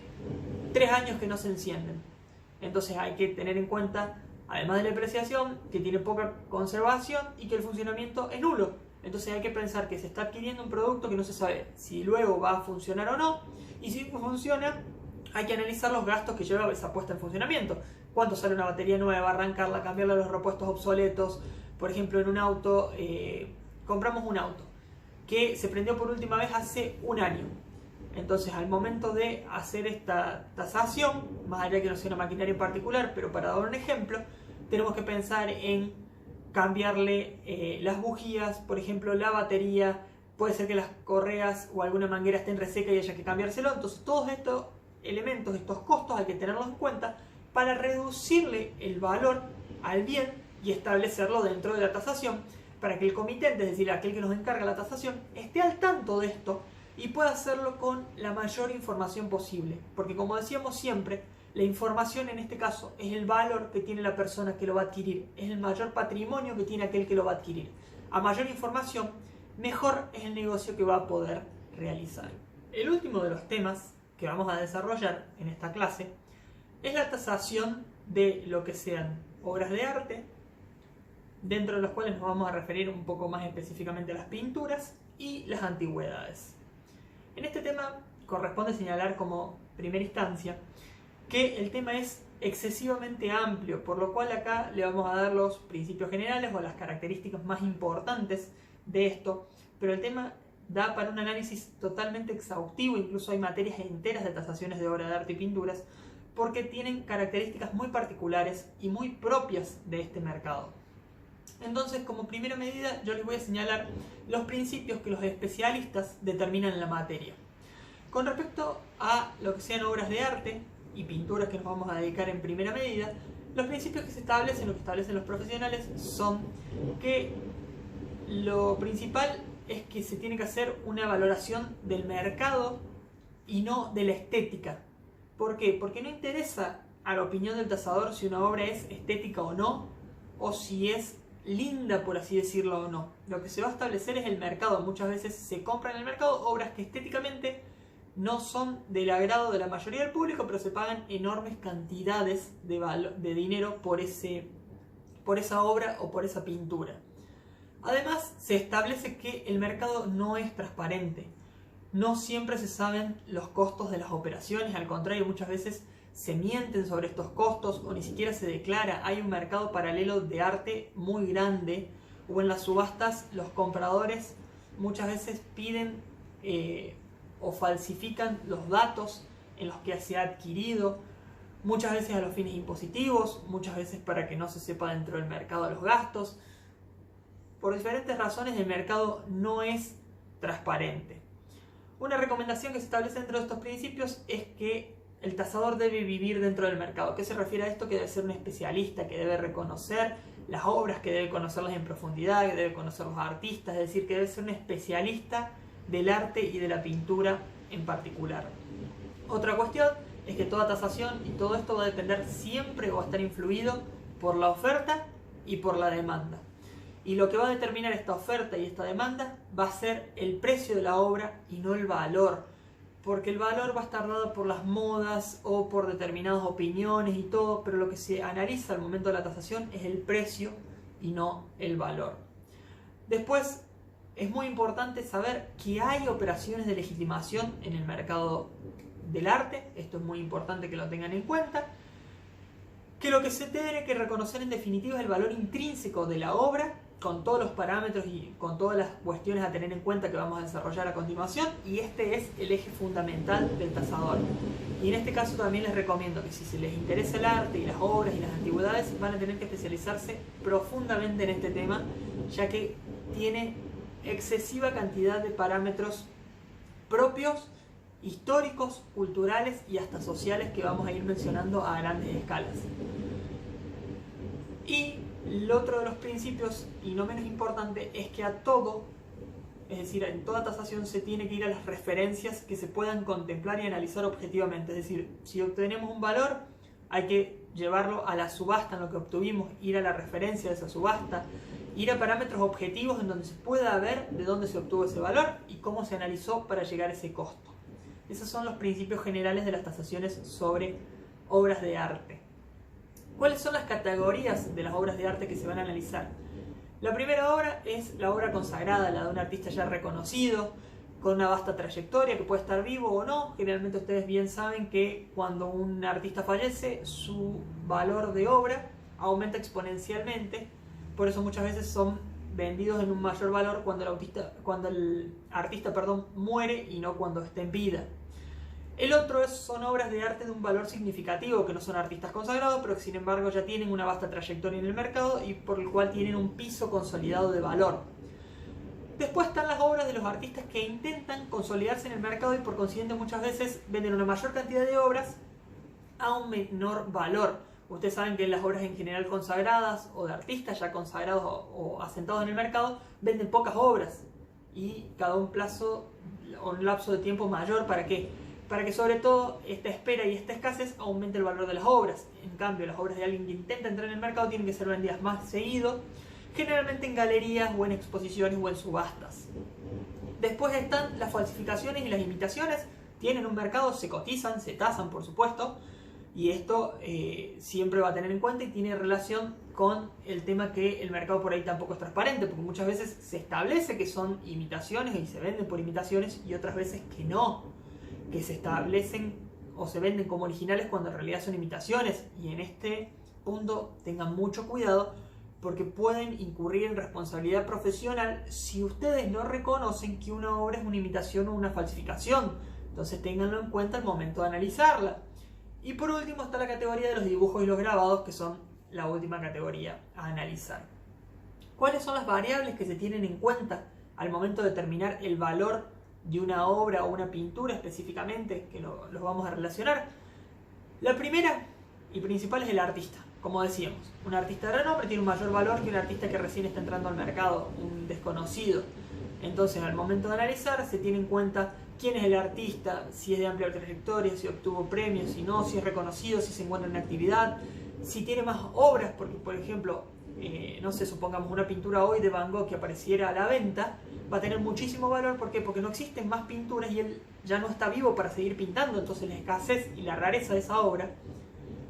3 años que no se encienden. Entonces hay que tener en cuenta, además de la depreciación, que tiene poca conservación y que el funcionamiento es nulo. Entonces hay que pensar que se está adquiriendo un producto que no se sabe si luego va a funcionar o no, y si funciona hay que analizar los gastos que lleva esa puesta en funcionamiento. ¿Cuánto sale una batería nueva, arrancarla, cambiarle los repuestos obsoletos? Por ejemplo, en un auto, compramos un auto que se prendió por última vez hace 1 año. Entonces, al momento de hacer esta tasación, más allá de que no sea una maquinaria en particular, pero para dar un ejemplo, tenemos que pensar en cambiarle las bujías, por ejemplo, la batería. Puede ser que las correas o alguna manguera estén reseca y haya que cambiárselo. Entonces, todos estos elementos, estos costos, hay que tenerlos en cuenta para reducirle el valor al bien y establecerlo dentro de la tasación, para que el comitente, es decir, aquel que nos encarga la tasación, esté al tanto de esto y pueda hacerlo con la mayor información posible. Porque como decíamos siempre, la información en este caso es el valor que tiene la persona que lo va a adquirir, es el mayor patrimonio que tiene aquel que lo va a adquirir. A mayor información, mejor es el negocio que va a poder realizar. El último de los temas que vamos a desarrollar en esta clase es la tasación de lo que sean obras de arte, dentro de los cuales nos vamos a referir un poco más específicamente a las pinturas y las antigüedades. En este tema corresponde señalar como primera instancia que el tema es excesivamente amplio, por lo cual acá le vamos a dar los principios generales o las características más importantes de esto, pero el tema da para un análisis totalmente exhaustivo. Incluso hay materias enteras de tasaciones de obras de arte y pinturas, porque tienen características muy particulares y muy propias de este mercado. Entonces, como primera medida, yo les voy a señalar los principios que los especialistas determinan en la materia. Con respecto a lo que sean obras de arte y pinturas, que nos vamos a dedicar en primera medida, los principios que se establecen, lo que establecen los profesionales, son que lo principal es que se tiene que hacer una valoración del mercado y no de la estética. ¿Por qué? Porque no interesa a la opinión del tasador si una obra es estética o no, o si es linda, por así decirlo, o no. Lo que se va a establecer es el mercado. Muchas veces se compran en el mercado obras que estéticamente no son del agrado de la mayoría del público, pero se pagan enormes cantidades de dinero por esa obra o por esa pintura. Además, se establece que el mercado no es transparente. No siempre se saben los costos de las operaciones, al contrario, muchas veces se mienten sobre estos costos o ni siquiera se declara. Hay un mercado paralelo de arte muy grande, o en las subastas los compradores muchas veces piden o falsifican los datos en los que se ha adquirido, muchas veces a los fines impositivos, muchas veces para que no se sepa dentro del mercado los gastos. Por diferentes razones el mercado no es transparente. Una recomendación que se establece dentro de estos principios es que el tasador debe vivir dentro del mercado. ¿Qué se refiere a esto? Que debe ser un especialista, que debe reconocer las obras, que debe conocerlas en profundidad, que debe conocer los artistas, es decir, que debe ser un especialista del arte y de la pintura en particular. Otra cuestión es que toda tasación y todo esto va a depender siempre o va a estar influido por la oferta y por la demanda. Y lo que va a determinar esta oferta y esta demanda va a ser el precio de la obra y no el valor. Porque el valor va a estar dado por las modas o por determinadas opiniones y todo, pero lo que se analiza al momento de la tasación es el precio y no el valor. Después, es muy importante saber que hay operaciones de legitimación en el mercado del arte. Esto es muy importante que lo tengan en cuenta. Que lo que se tiene que reconocer en definitiva es el valor intrínseco de la obra, con todos los parámetros y con todas las cuestiones a tener en cuenta que vamos a desarrollar a continuación, y este es el eje fundamental del tasador. Y en este caso también les recomiendo que si se les interesa el arte y las obras y las antigüedades, van a tener que especializarse profundamente en este tema, ya que tiene excesiva cantidad de parámetros propios, históricos, culturales y hasta sociales que vamos a ir mencionando a grandes escalas. Y el otro de los principios, y no menos importante, es que a todo, es decir, en toda tasación se tiene que ir a las referencias que se puedan contemplar y analizar objetivamente. Es decir, si obtenemos un valor, hay que llevarlo a la subasta en lo que obtuvimos, ir a la referencia de esa subasta, ir a parámetros objetivos en donde se pueda ver de dónde se obtuvo ese valor y cómo se analizó para llegar a ese costo. Esos son los principios generales de las tasaciones sobre obras de arte. ¿Cuáles son las categorías de las obras de arte que se van a analizar? La primera obra es la obra consagrada, la de un artista ya reconocido, con una vasta trayectoria, que puede estar vivo o no. Generalmente ustedes bien saben que cuando un artista fallece, su valor de obra aumenta exponencialmente. Por eso muchas veces son vendidos en un mayor valor cuando el artista muere y no cuando está en vida. El otro son obras de arte de un valor significativo, que no son artistas consagrados, pero que sin embargo ya tienen una vasta trayectoria en el mercado y por el cual tienen un piso consolidado de valor. Después están las obras de los artistas que intentan consolidarse en el mercado y por consiguiente muchas veces venden una mayor cantidad de obras a un menor valor. Ustedes saben que las obras en general consagradas o de artistas ya consagrados o asentados en el mercado venden pocas obras y cada un lapso de tiempo mayor. ¿Para qué? Para que sobre todo esta espera y esta escasez aumente el valor de las obras. En cambio, las obras de alguien que intenta entrar en el mercado tienen que ser vendidas más seguido, generalmente en galerías o en exposiciones o en subastas. Después están las falsificaciones y las imitaciones. Tienen un mercado, se cotizan, se tasan por supuesto, y esto siempre va a tener en cuenta y tiene relación con el tema que el mercado por ahí tampoco es transparente, porque muchas veces se establece que son imitaciones y se venden por imitaciones y otras veces que no, que se establecen o se venden como originales cuando en realidad son imitaciones. Y en este punto tengan mucho cuidado porque pueden incurrir en responsabilidad profesional si ustedes no reconocen que una obra es una imitación o una falsificación. Entonces ténganlo en cuenta al momento de analizarla. Y por último está la categoría de los dibujos y los grabados, que son la última categoría a analizar. ¿Cuáles son las variables que se tienen en cuenta al momento de determinar el valor de una obra o una pintura específicamente, que los vamos a relacionar? La primera y principal es el artista. Como decíamos, un artista de renombre tiene un mayor valor que un artista que recién está entrando al mercado, un desconocido. Entonces, al momento de analizar, se tiene en cuenta quién es el artista, si es de amplia trayectoria, si obtuvo premios, si no, si es reconocido, si se encuentra en actividad, si tiene más obras, porque por ejemplo, no sé, supongamos una pintura hoy de Van Gogh que apareciera a la venta, va a tener muchísimo valor. ¿Por qué? Porque no existen más pinturas y él ya no está vivo para seguir pintando. Entonces la escasez y la rareza de esa obra,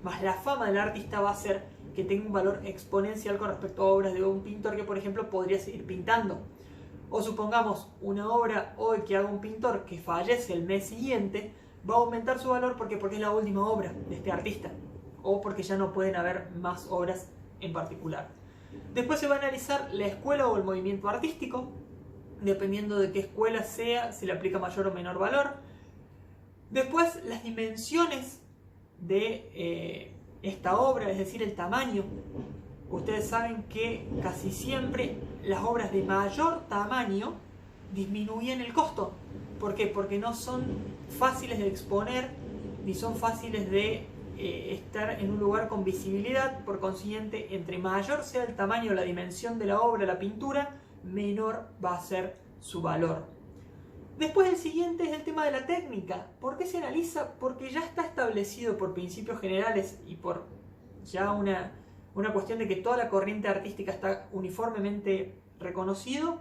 más la fama del artista, va a hacer que tenga un valor exponencial con respecto a obras de un pintor que por ejemplo podría seguir pintando. O supongamos una obra hoy que haga un pintor que fallece el mes siguiente, va a aumentar su valor porque es la última obra de este artista, o porque ya no pueden haber más obras en particular. Después se va a analizar la escuela o el movimiento artístico. Dependiendo de qué escuela sea, se le aplica mayor o menor valor. Después las dimensiones de esta obra, es decir, el tamaño. Ustedes saben que casi siempre las obras de mayor tamaño disminuyen el costo. ¿Por qué? Porque no son fáciles de exponer ni son fáciles de estar en un lugar con visibilidad. Por consiguiente, entre mayor sea el tamaño o la dimensión de la obra, la pintura, menor va a ser su valor. Después el siguiente es el tema de la técnica. ¿Por qué se analiza? Porque ya está establecido por principios generales y por ya una cuestión de que toda la corriente artística está uniformemente reconocido,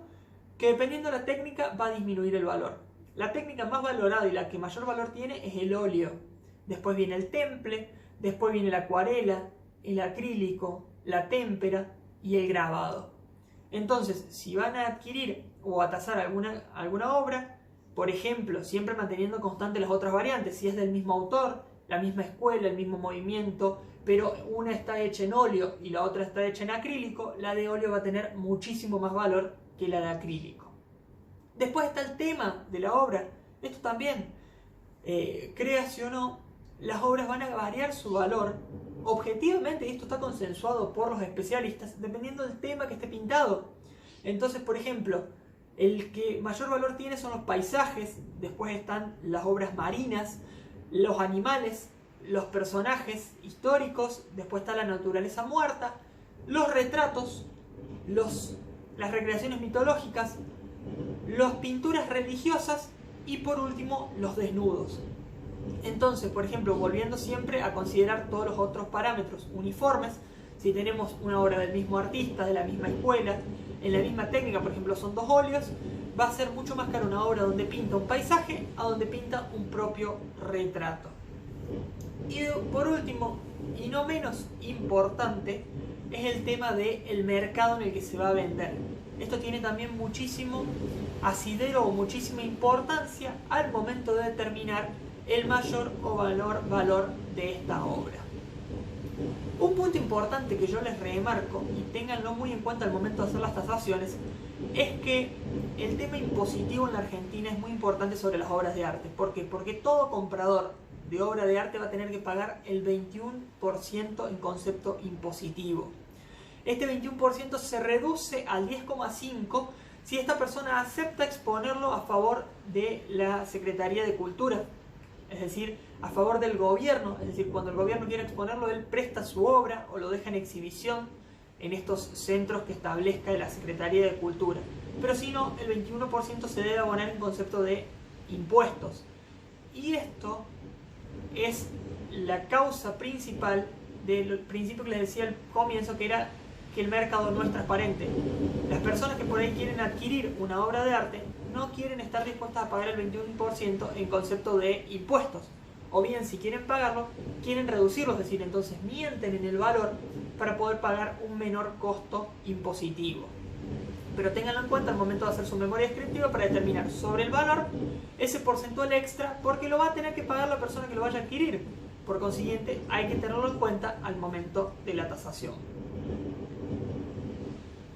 que dependiendo de la técnica va a disminuir el valor. La técnica más valorada y la que mayor valor tiene es el óleo. Después viene el temple, después viene la acuarela, el acrílico, la témpera y el grabado. Entonces, si van a adquirir o a tasar alguna obra, por ejemplo, siempre manteniendo constantes las otras variantes, si es del mismo autor, la misma escuela, el mismo movimiento, pero una está hecha en óleo y la otra está hecha en acrílico, la de óleo va a tener muchísimo más valor que la de acrílico. Después está el tema de la obra. Esto también, créase o no, las obras van a variar su valor objetivamente, y esto está consensuado por los especialistas, dependiendo del tema que esté pintado. Entonces, por ejemplo, el que mayor valor tiene son los paisajes, después están las obras marinas, los animales, los personajes históricos, después está la naturaleza muerta, los retratos, las recreaciones mitológicas, las pinturas religiosas y por último los desnudos. Entonces, por ejemplo, volviendo siempre a considerar todos los otros parámetros uniformes, si tenemos una obra del mismo artista, de la misma escuela, en la misma técnica, por ejemplo son 2 óleos, va a ser mucho más caro una obra donde pinta un paisaje a donde pinta un propio retrato. Y por último, y no menos importante, es el tema del mercado en el que se va a vender. Esto tiene también muchísimo asidero o muchísima importancia al momento de determinar el mayor o valor de esta obra. Un punto importante que yo les remarco, y ténganlo muy en cuenta al momento de hacer las tasaciones, es que el tema impositivo en la Argentina es muy importante sobre las obras de arte. ¿Por qué? Porque todo comprador de obra de arte va a tener que pagar el 21% en concepto impositivo. Este 21% se reduce al 10,5% si esta persona acepta exponerlo a favor de la Secretaría de Cultura, es decir, a favor del gobierno. Es decir, cuando el gobierno quiere exponerlo, él presta su obra o lo deja en exhibición en estos centros que establezca la Secretaría de Cultura. Pero si no, el 21% se debe abonar en concepto de impuestos. Y esto es la causa principal del principio que les decía al comienzo, que era que el mercado no es transparente. Las personas que por ahí quieren adquirir una obra de arte no quieren estar dispuestas a pagar el 21% en concepto de impuestos. O bien, si quieren pagarlo, quieren reducirlo, es decir, entonces mienten en el valor para poder pagar un menor costo impositivo. Pero ténganlo en cuenta al momento de hacer su memoria descriptiva para determinar sobre el valor ese porcentual extra, porque lo va a tener que pagar la persona que lo vaya a adquirir. Por consiguiente, hay que tenerlo en cuenta al momento de la tasación.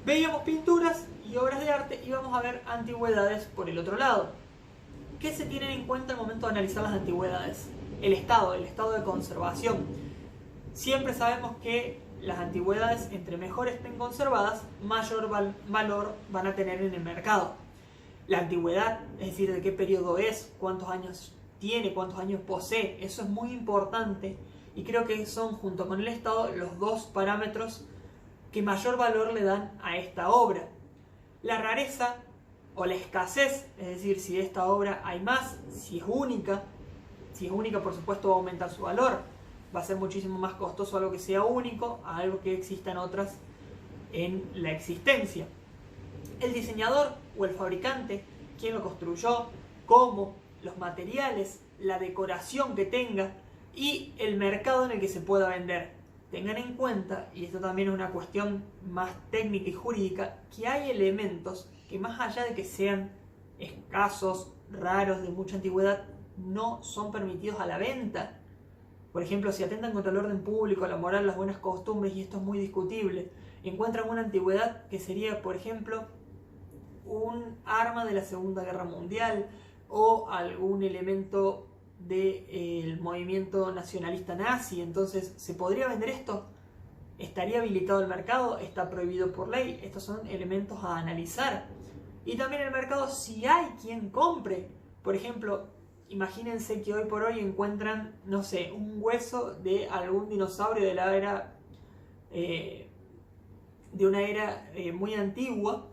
Veíamos pinturas y obras de arte y vamos a ver antigüedades por el otro lado. ¿Qué se tienen en cuenta al momento de analizar las antigüedades? El estado de conservación. Siempre sabemos que las antigüedades, entre mejor estén conservadas, mayor valor van a tener en el mercado. La antigüedad, es decir, de qué periodo es, cuántos años tiene, cuántos años posee, eso es muy importante y creo que son, junto con el estado, los dos parámetros que mayor valor le dan a esta obra. La rareza o la escasez, es decir, si de esta obra hay más, si es única por supuesto va a aumentar su valor, va a ser muchísimo más costoso algo que sea único a algo que existan otras en la existencia. El diseñador o el fabricante, quién lo construyó, cómo, los materiales, la decoración que tenga y el mercado en el que se pueda vender. Tengan en cuenta, y esto también es una cuestión más técnica y jurídica, que hay elementos que más allá de que sean escasos, raros, de mucha antigüedad, no son permitidos a la venta. Por ejemplo, si atentan contra el orden público, la moral, las buenas costumbres, y esto es muy discutible, encuentran una antigüedad que sería, por ejemplo, un arma de la Segunda Guerra Mundial o algún elemento del movimiento nacionalista nazi, entonces ¿se podría vender esto? ¿Estaría habilitado el mercado? ¿Está prohibido por ley? Estos son elementos a analizar. Y también el mercado, si hay quien compre. Por ejemplo, imagínense que hoy por hoy encuentran, no sé, un hueso de algún dinosaurio de la era de una era muy antigua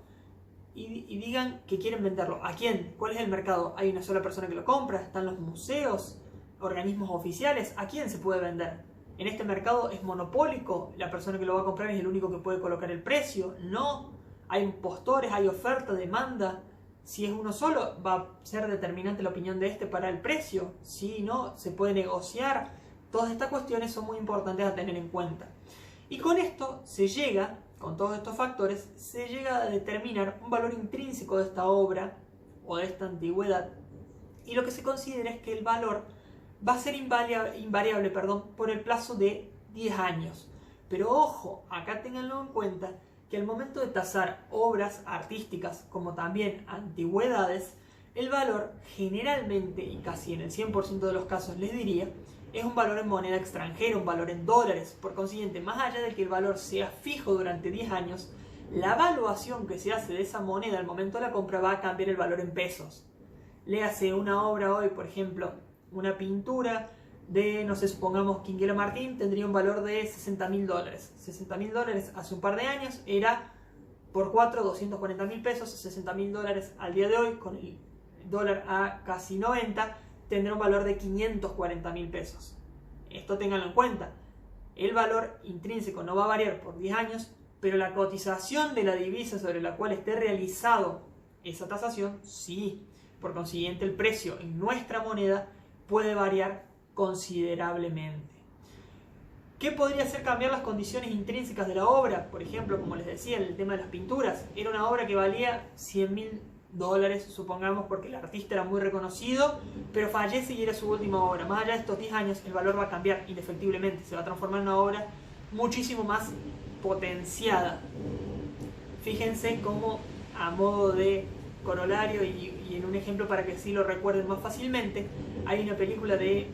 y digan que quieren venderlo. ¿A quién? ¿Cuál es el mercado? ¿Hay una sola persona que lo compra? ¿Están los museos? ¿Organismos oficiales? ¿A quién se puede vender? ¿En este mercado es monopólico? ¿La persona que lo va a comprar es el único que puede colocar el precio? No. ¿Hay postores? ¿Hay oferta? ¿Demanda? Si es uno solo, va a ser determinante la opinión de este para el precio. Si no, se puede negociar. Todas estas cuestiones son muy importantes a tener en cuenta. Y con esto se llega, con todos estos factores, se llega a determinar un valor intrínseco de esta obra o de esta antigüedad. Y lo que se considera es que el valor va a ser invariable por el plazo de 10 años. Pero ojo, acá ténganlo en cuenta que al momento de tasar obras artísticas como también antigüedades, el valor generalmente, y casi en el 100% de los casos les diría, es un valor en moneda extranjera, un valor en dólares. Por consiguiente, más allá de que el valor sea fijo durante 10 años, la evaluación que se hace de esa moneda al momento de la compra va a cambiar el valor en pesos. Léase una obra hoy, por ejemplo, una pintura de, no sé, supongamos Quinquela Martín, tendría un valor de $60.000. $60.000 hace un par de años era por 4, 240.000 pesos. $60.000 al día de hoy, con el dólar a casi 90, tendrá un valor de 540.000 pesos. Esto ténganlo en cuenta. El valor intrínseco no va a variar por 10 años, pero la cotización de la divisa sobre la cual esté realizado esa tasación, sí. Por consiguiente, el precio en nuestra moneda puede variar considerablemente. ¿Qué podría hacer cambiar las condiciones intrínsecas de la obra? Por ejemplo, como les decía, el tema de las pinturas. Era una obra que valía $100.000, supongamos, porque el artista era muy reconocido, pero fallece y era su última obra. Más allá de estos 10 años, el valor va a cambiar indefectiblemente. Se va a transformar en una obra muchísimo más potenciada. Fíjense cómo, a modo de corolario y en un ejemplo para que así lo recuerden más fácilmente, hay una película de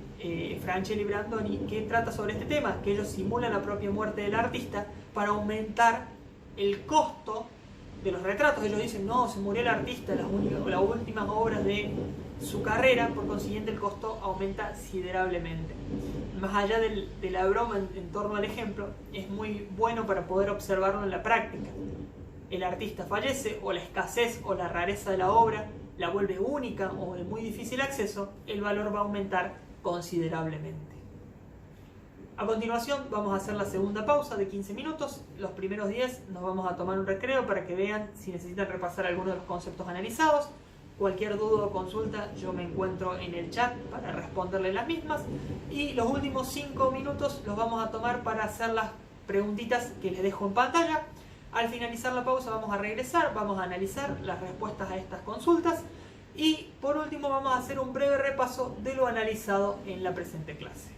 Franchella y Brandoni que trata sobre este tema, que ellos simulan la propia muerte del artista para aumentar el costo de los retratos. Ellos dicen, no, se murió el artista, las últimas obras de su carrera, por consiguiente el costo aumenta considerablemente. Más allá de la broma en torno al ejemplo, es muy bueno para poder observarlo en la práctica. El artista fallece, o la escasez o la rareza de la obra la vuelve única o de muy difícil acceso, el valor va a aumentar considerablemente. A continuación vamos a hacer la segunda pausa de 15 minutos. Los primeros 10 nos vamos a tomar un recreo para que vean si necesitan repasar alguno de los conceptos analizados. Cualquier duda o consulta yo me encuentro en el chat para responderle las mismas. Y los últimos 5 minutos los vamos a tomar para hacer las preguntitas que les dejo en pantalla. Al finalizar la pausa vamos a regresar, vamos a analizar las respuestas a estas consultas y por último vamos a hacer un breve repaso de lo analizado en la presente clase.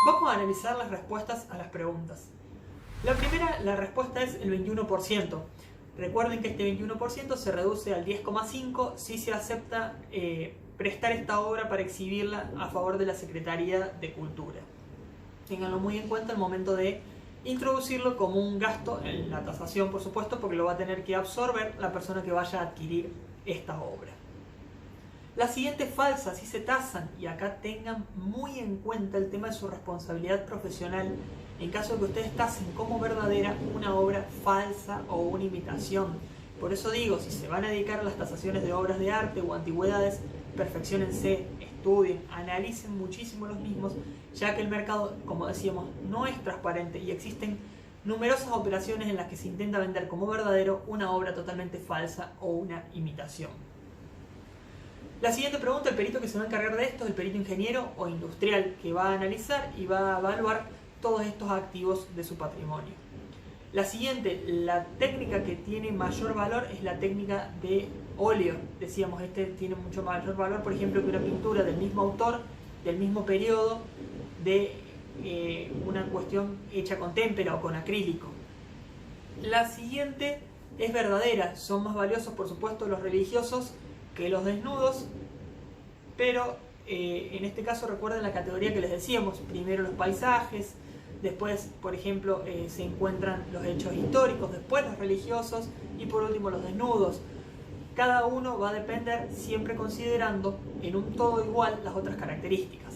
Vamos a analizar las respuestas a las preguntas. La primera, la respuesta es el 21%. Recuerden que este 21% se reduce al 10,5% si se acepta prestar esta obra para exhibirla a favor de la Secretaría de Cultura. Ténganlo muy en cuenta al momento de introducirlo como un gasto en la tasación, por supuesto, porque lo va a tener que absorber la persona que vaya a adquirir esta obra. La siguiente es falsa, si se tasan, y acá tengan muy en cuenta el tema de su responsabilidad profesional en caso de que ustedes tasen como verdadera una obra falsa o una imitación. Por eso digo, si se van a dedicar a las tasaciones de obras de arte o antigüedades, perfecciónense, estudien, analicen muchísimo los mismos, ya que el mercado, como decíamos, no es transparente y existen numerosas operaciones en las que se intenta vender como verdadero una obra totalmente falsa o una imitación. La siguiente pregunta, el perito que se va a encargar de esto es el perito ingeniero o industrial, que va a analizar y va a evaluar todos estos activos de su patrimonio. La siguiente, la técnica que tiene mayor valor es la técnica de óleo. Decíamos, este tiene mucho mayor valor, por ejemplo, que una pintura del mismo autor, del mismo periodo, de una cuestión hecha con témpera o con acrílico. La siguiente es verdadera, son más valiosos, por supuesto, los religiosos que los desnudos, pero en este caso recuerden la categoría que les decíamos, primero los paisajes, después, por ejemplo, se encuentran los hechos históricos, después los religiosos y por último los desnudos. Cada uno va a depender siempre considerando en un todo igual las otras características.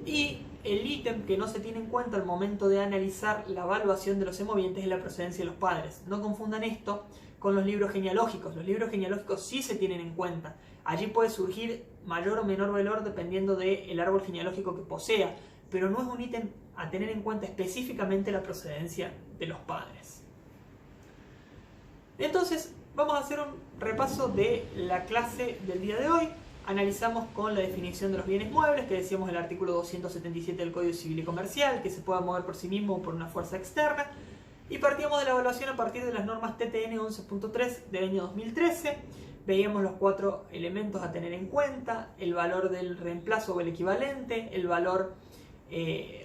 Y el ítem que no se tiene en cuenta al momento de analizar la evaluación de los semovientes es la procedencia de los padres. No confundan esto con los libros genealógicos. Los libros genealógicos sí se tienen en cuenta. Allí puede surgir mayor o menor valor dependiendo del árbol genealógico que posea, pero no es un ítem a tener en cuenta específicamente la procedencia de los padres. Entonces, vamos a hacer un repaso de la clase del día de hoy. Analizamos con la definición de los bienes muebles, que decíamos el artículo 277 del Código Civil y Comercial, que se pueda mover por sí mismo o por una fuerza externa. Y partíamos de la evaluación a partir de las normas TTN 11.3 del año 2013. Veíamos los 4 elementos a tener en cuenta: el valor del reemplazo o el equivalente, el valor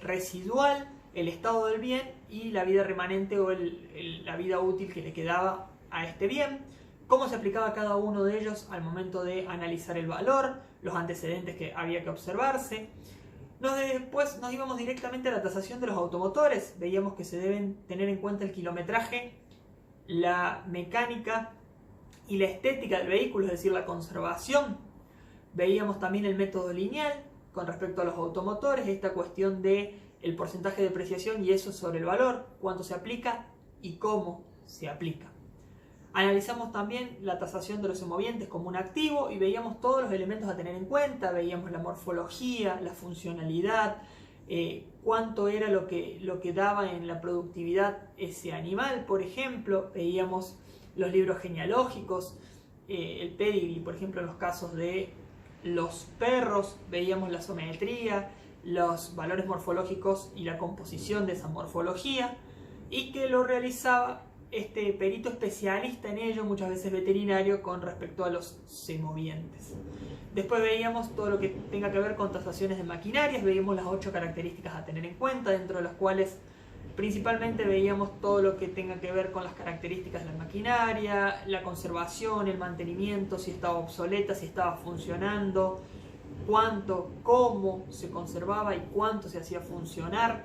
residual, el estado del bien y la vida remanente o la vida útil que le quedaba a este bien, cómo se aplicaba cada uno de ellos al momento de analizar el valor, los antecedentes que había que observarse. Después nos íbamos directamente a la tasación de los automotores. Veíamos que se deben tener en cuenta el kilometraje, la mecánica y la estética del vehículo, es decir, la conservación. Veíamos también el método lineal con respecto a los automotores, esta cuestión de el porcentaje de depreciación y eso sobre el valor, cuánto se aplica y cómo se aplica. Analizamos también la tasación de los semovientes como un activo y veíamos todos los elementos a tener en cuenta. Veíamos la morfología, la funcionalidad, cuánto era lo que daba en la productividad ese animal, por ejemplo. Veíamos los libros genealógicos, el pedigree, por ejemplo, en los casos de los perros. Veíamos la sometría, los valores morfológicos y la composición de esa morfología, y que lo realizaba este perito especialista en ello, muchas veces veterinario, con respecto a los semovientes. Después veíamos todo lo que tenga que ver con tasaciones de maquinarias, veíamos las 8 características a tener en cuenta, dentro de las cuales principalmente veíamos todo lo que tenga que ver con las características de la maquinaria, la conservación, el mantenimiento, si estaba obsoleta, si estaba funcionando, cuánto, cómo se conservaba y cuánto se hacía funcionar,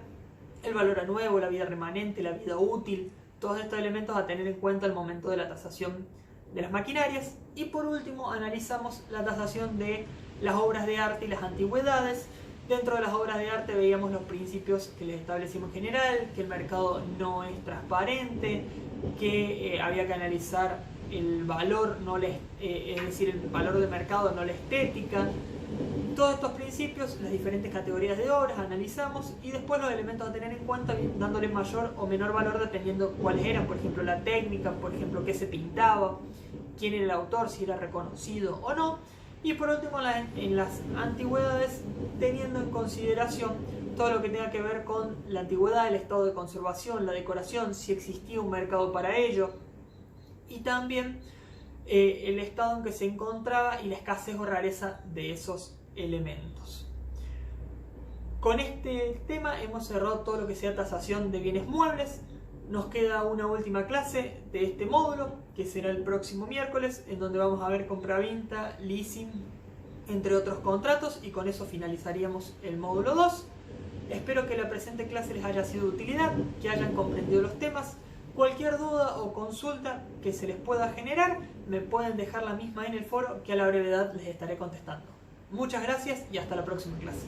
el valor a nuevo, la vida remanente, la vida útil. Todos estos elementos a tener en cuenta al momento de la tasación de las maquinarias. Y por último analizamos la tasación de las obras de arte y las antigüedades. Dentro de las obras de arte veíamos los principios que les establecimos en general, que el mercado no es transparente, que había que analizar el valor, es decir, el valor de mercado, no la estética. Todos estos principios, las diferentes categorías de obras analizamos, y después los elementos a tener en cuenta, dándole mayor o menor valor dependiendo cuáles eran, por ejemplo la técnica, por ejemplo qué se pintaba, quién era el autor, si era reconocido o no. Y por último en las antigüedades, teniendo en consideración todo lo que tenga que ver con la antigüedad, el estado de conservación, la decoración, si existía un mercado para ello, y también el estado en que se encontraba y la escasez o rareza de esos elementos. Con este tema hemos cerrado todo lo que sea tasación de bienes muebles. Nos queda una última clase de este módulo, que será el próximo miércoles, en donde vamos a ver compraventa, leasing, entre otros contratos, y con eso finalizaríamos el módulo 2. Espero que la presente clase les haya sido de utilidad, que hayan comprendido los temas. Cualquier duda o consulta que se les pueda generar, me pueden dejar la misma en el foro, que a la brevedad les estaré contestando. Muchas gracias y hasta la próxima clase.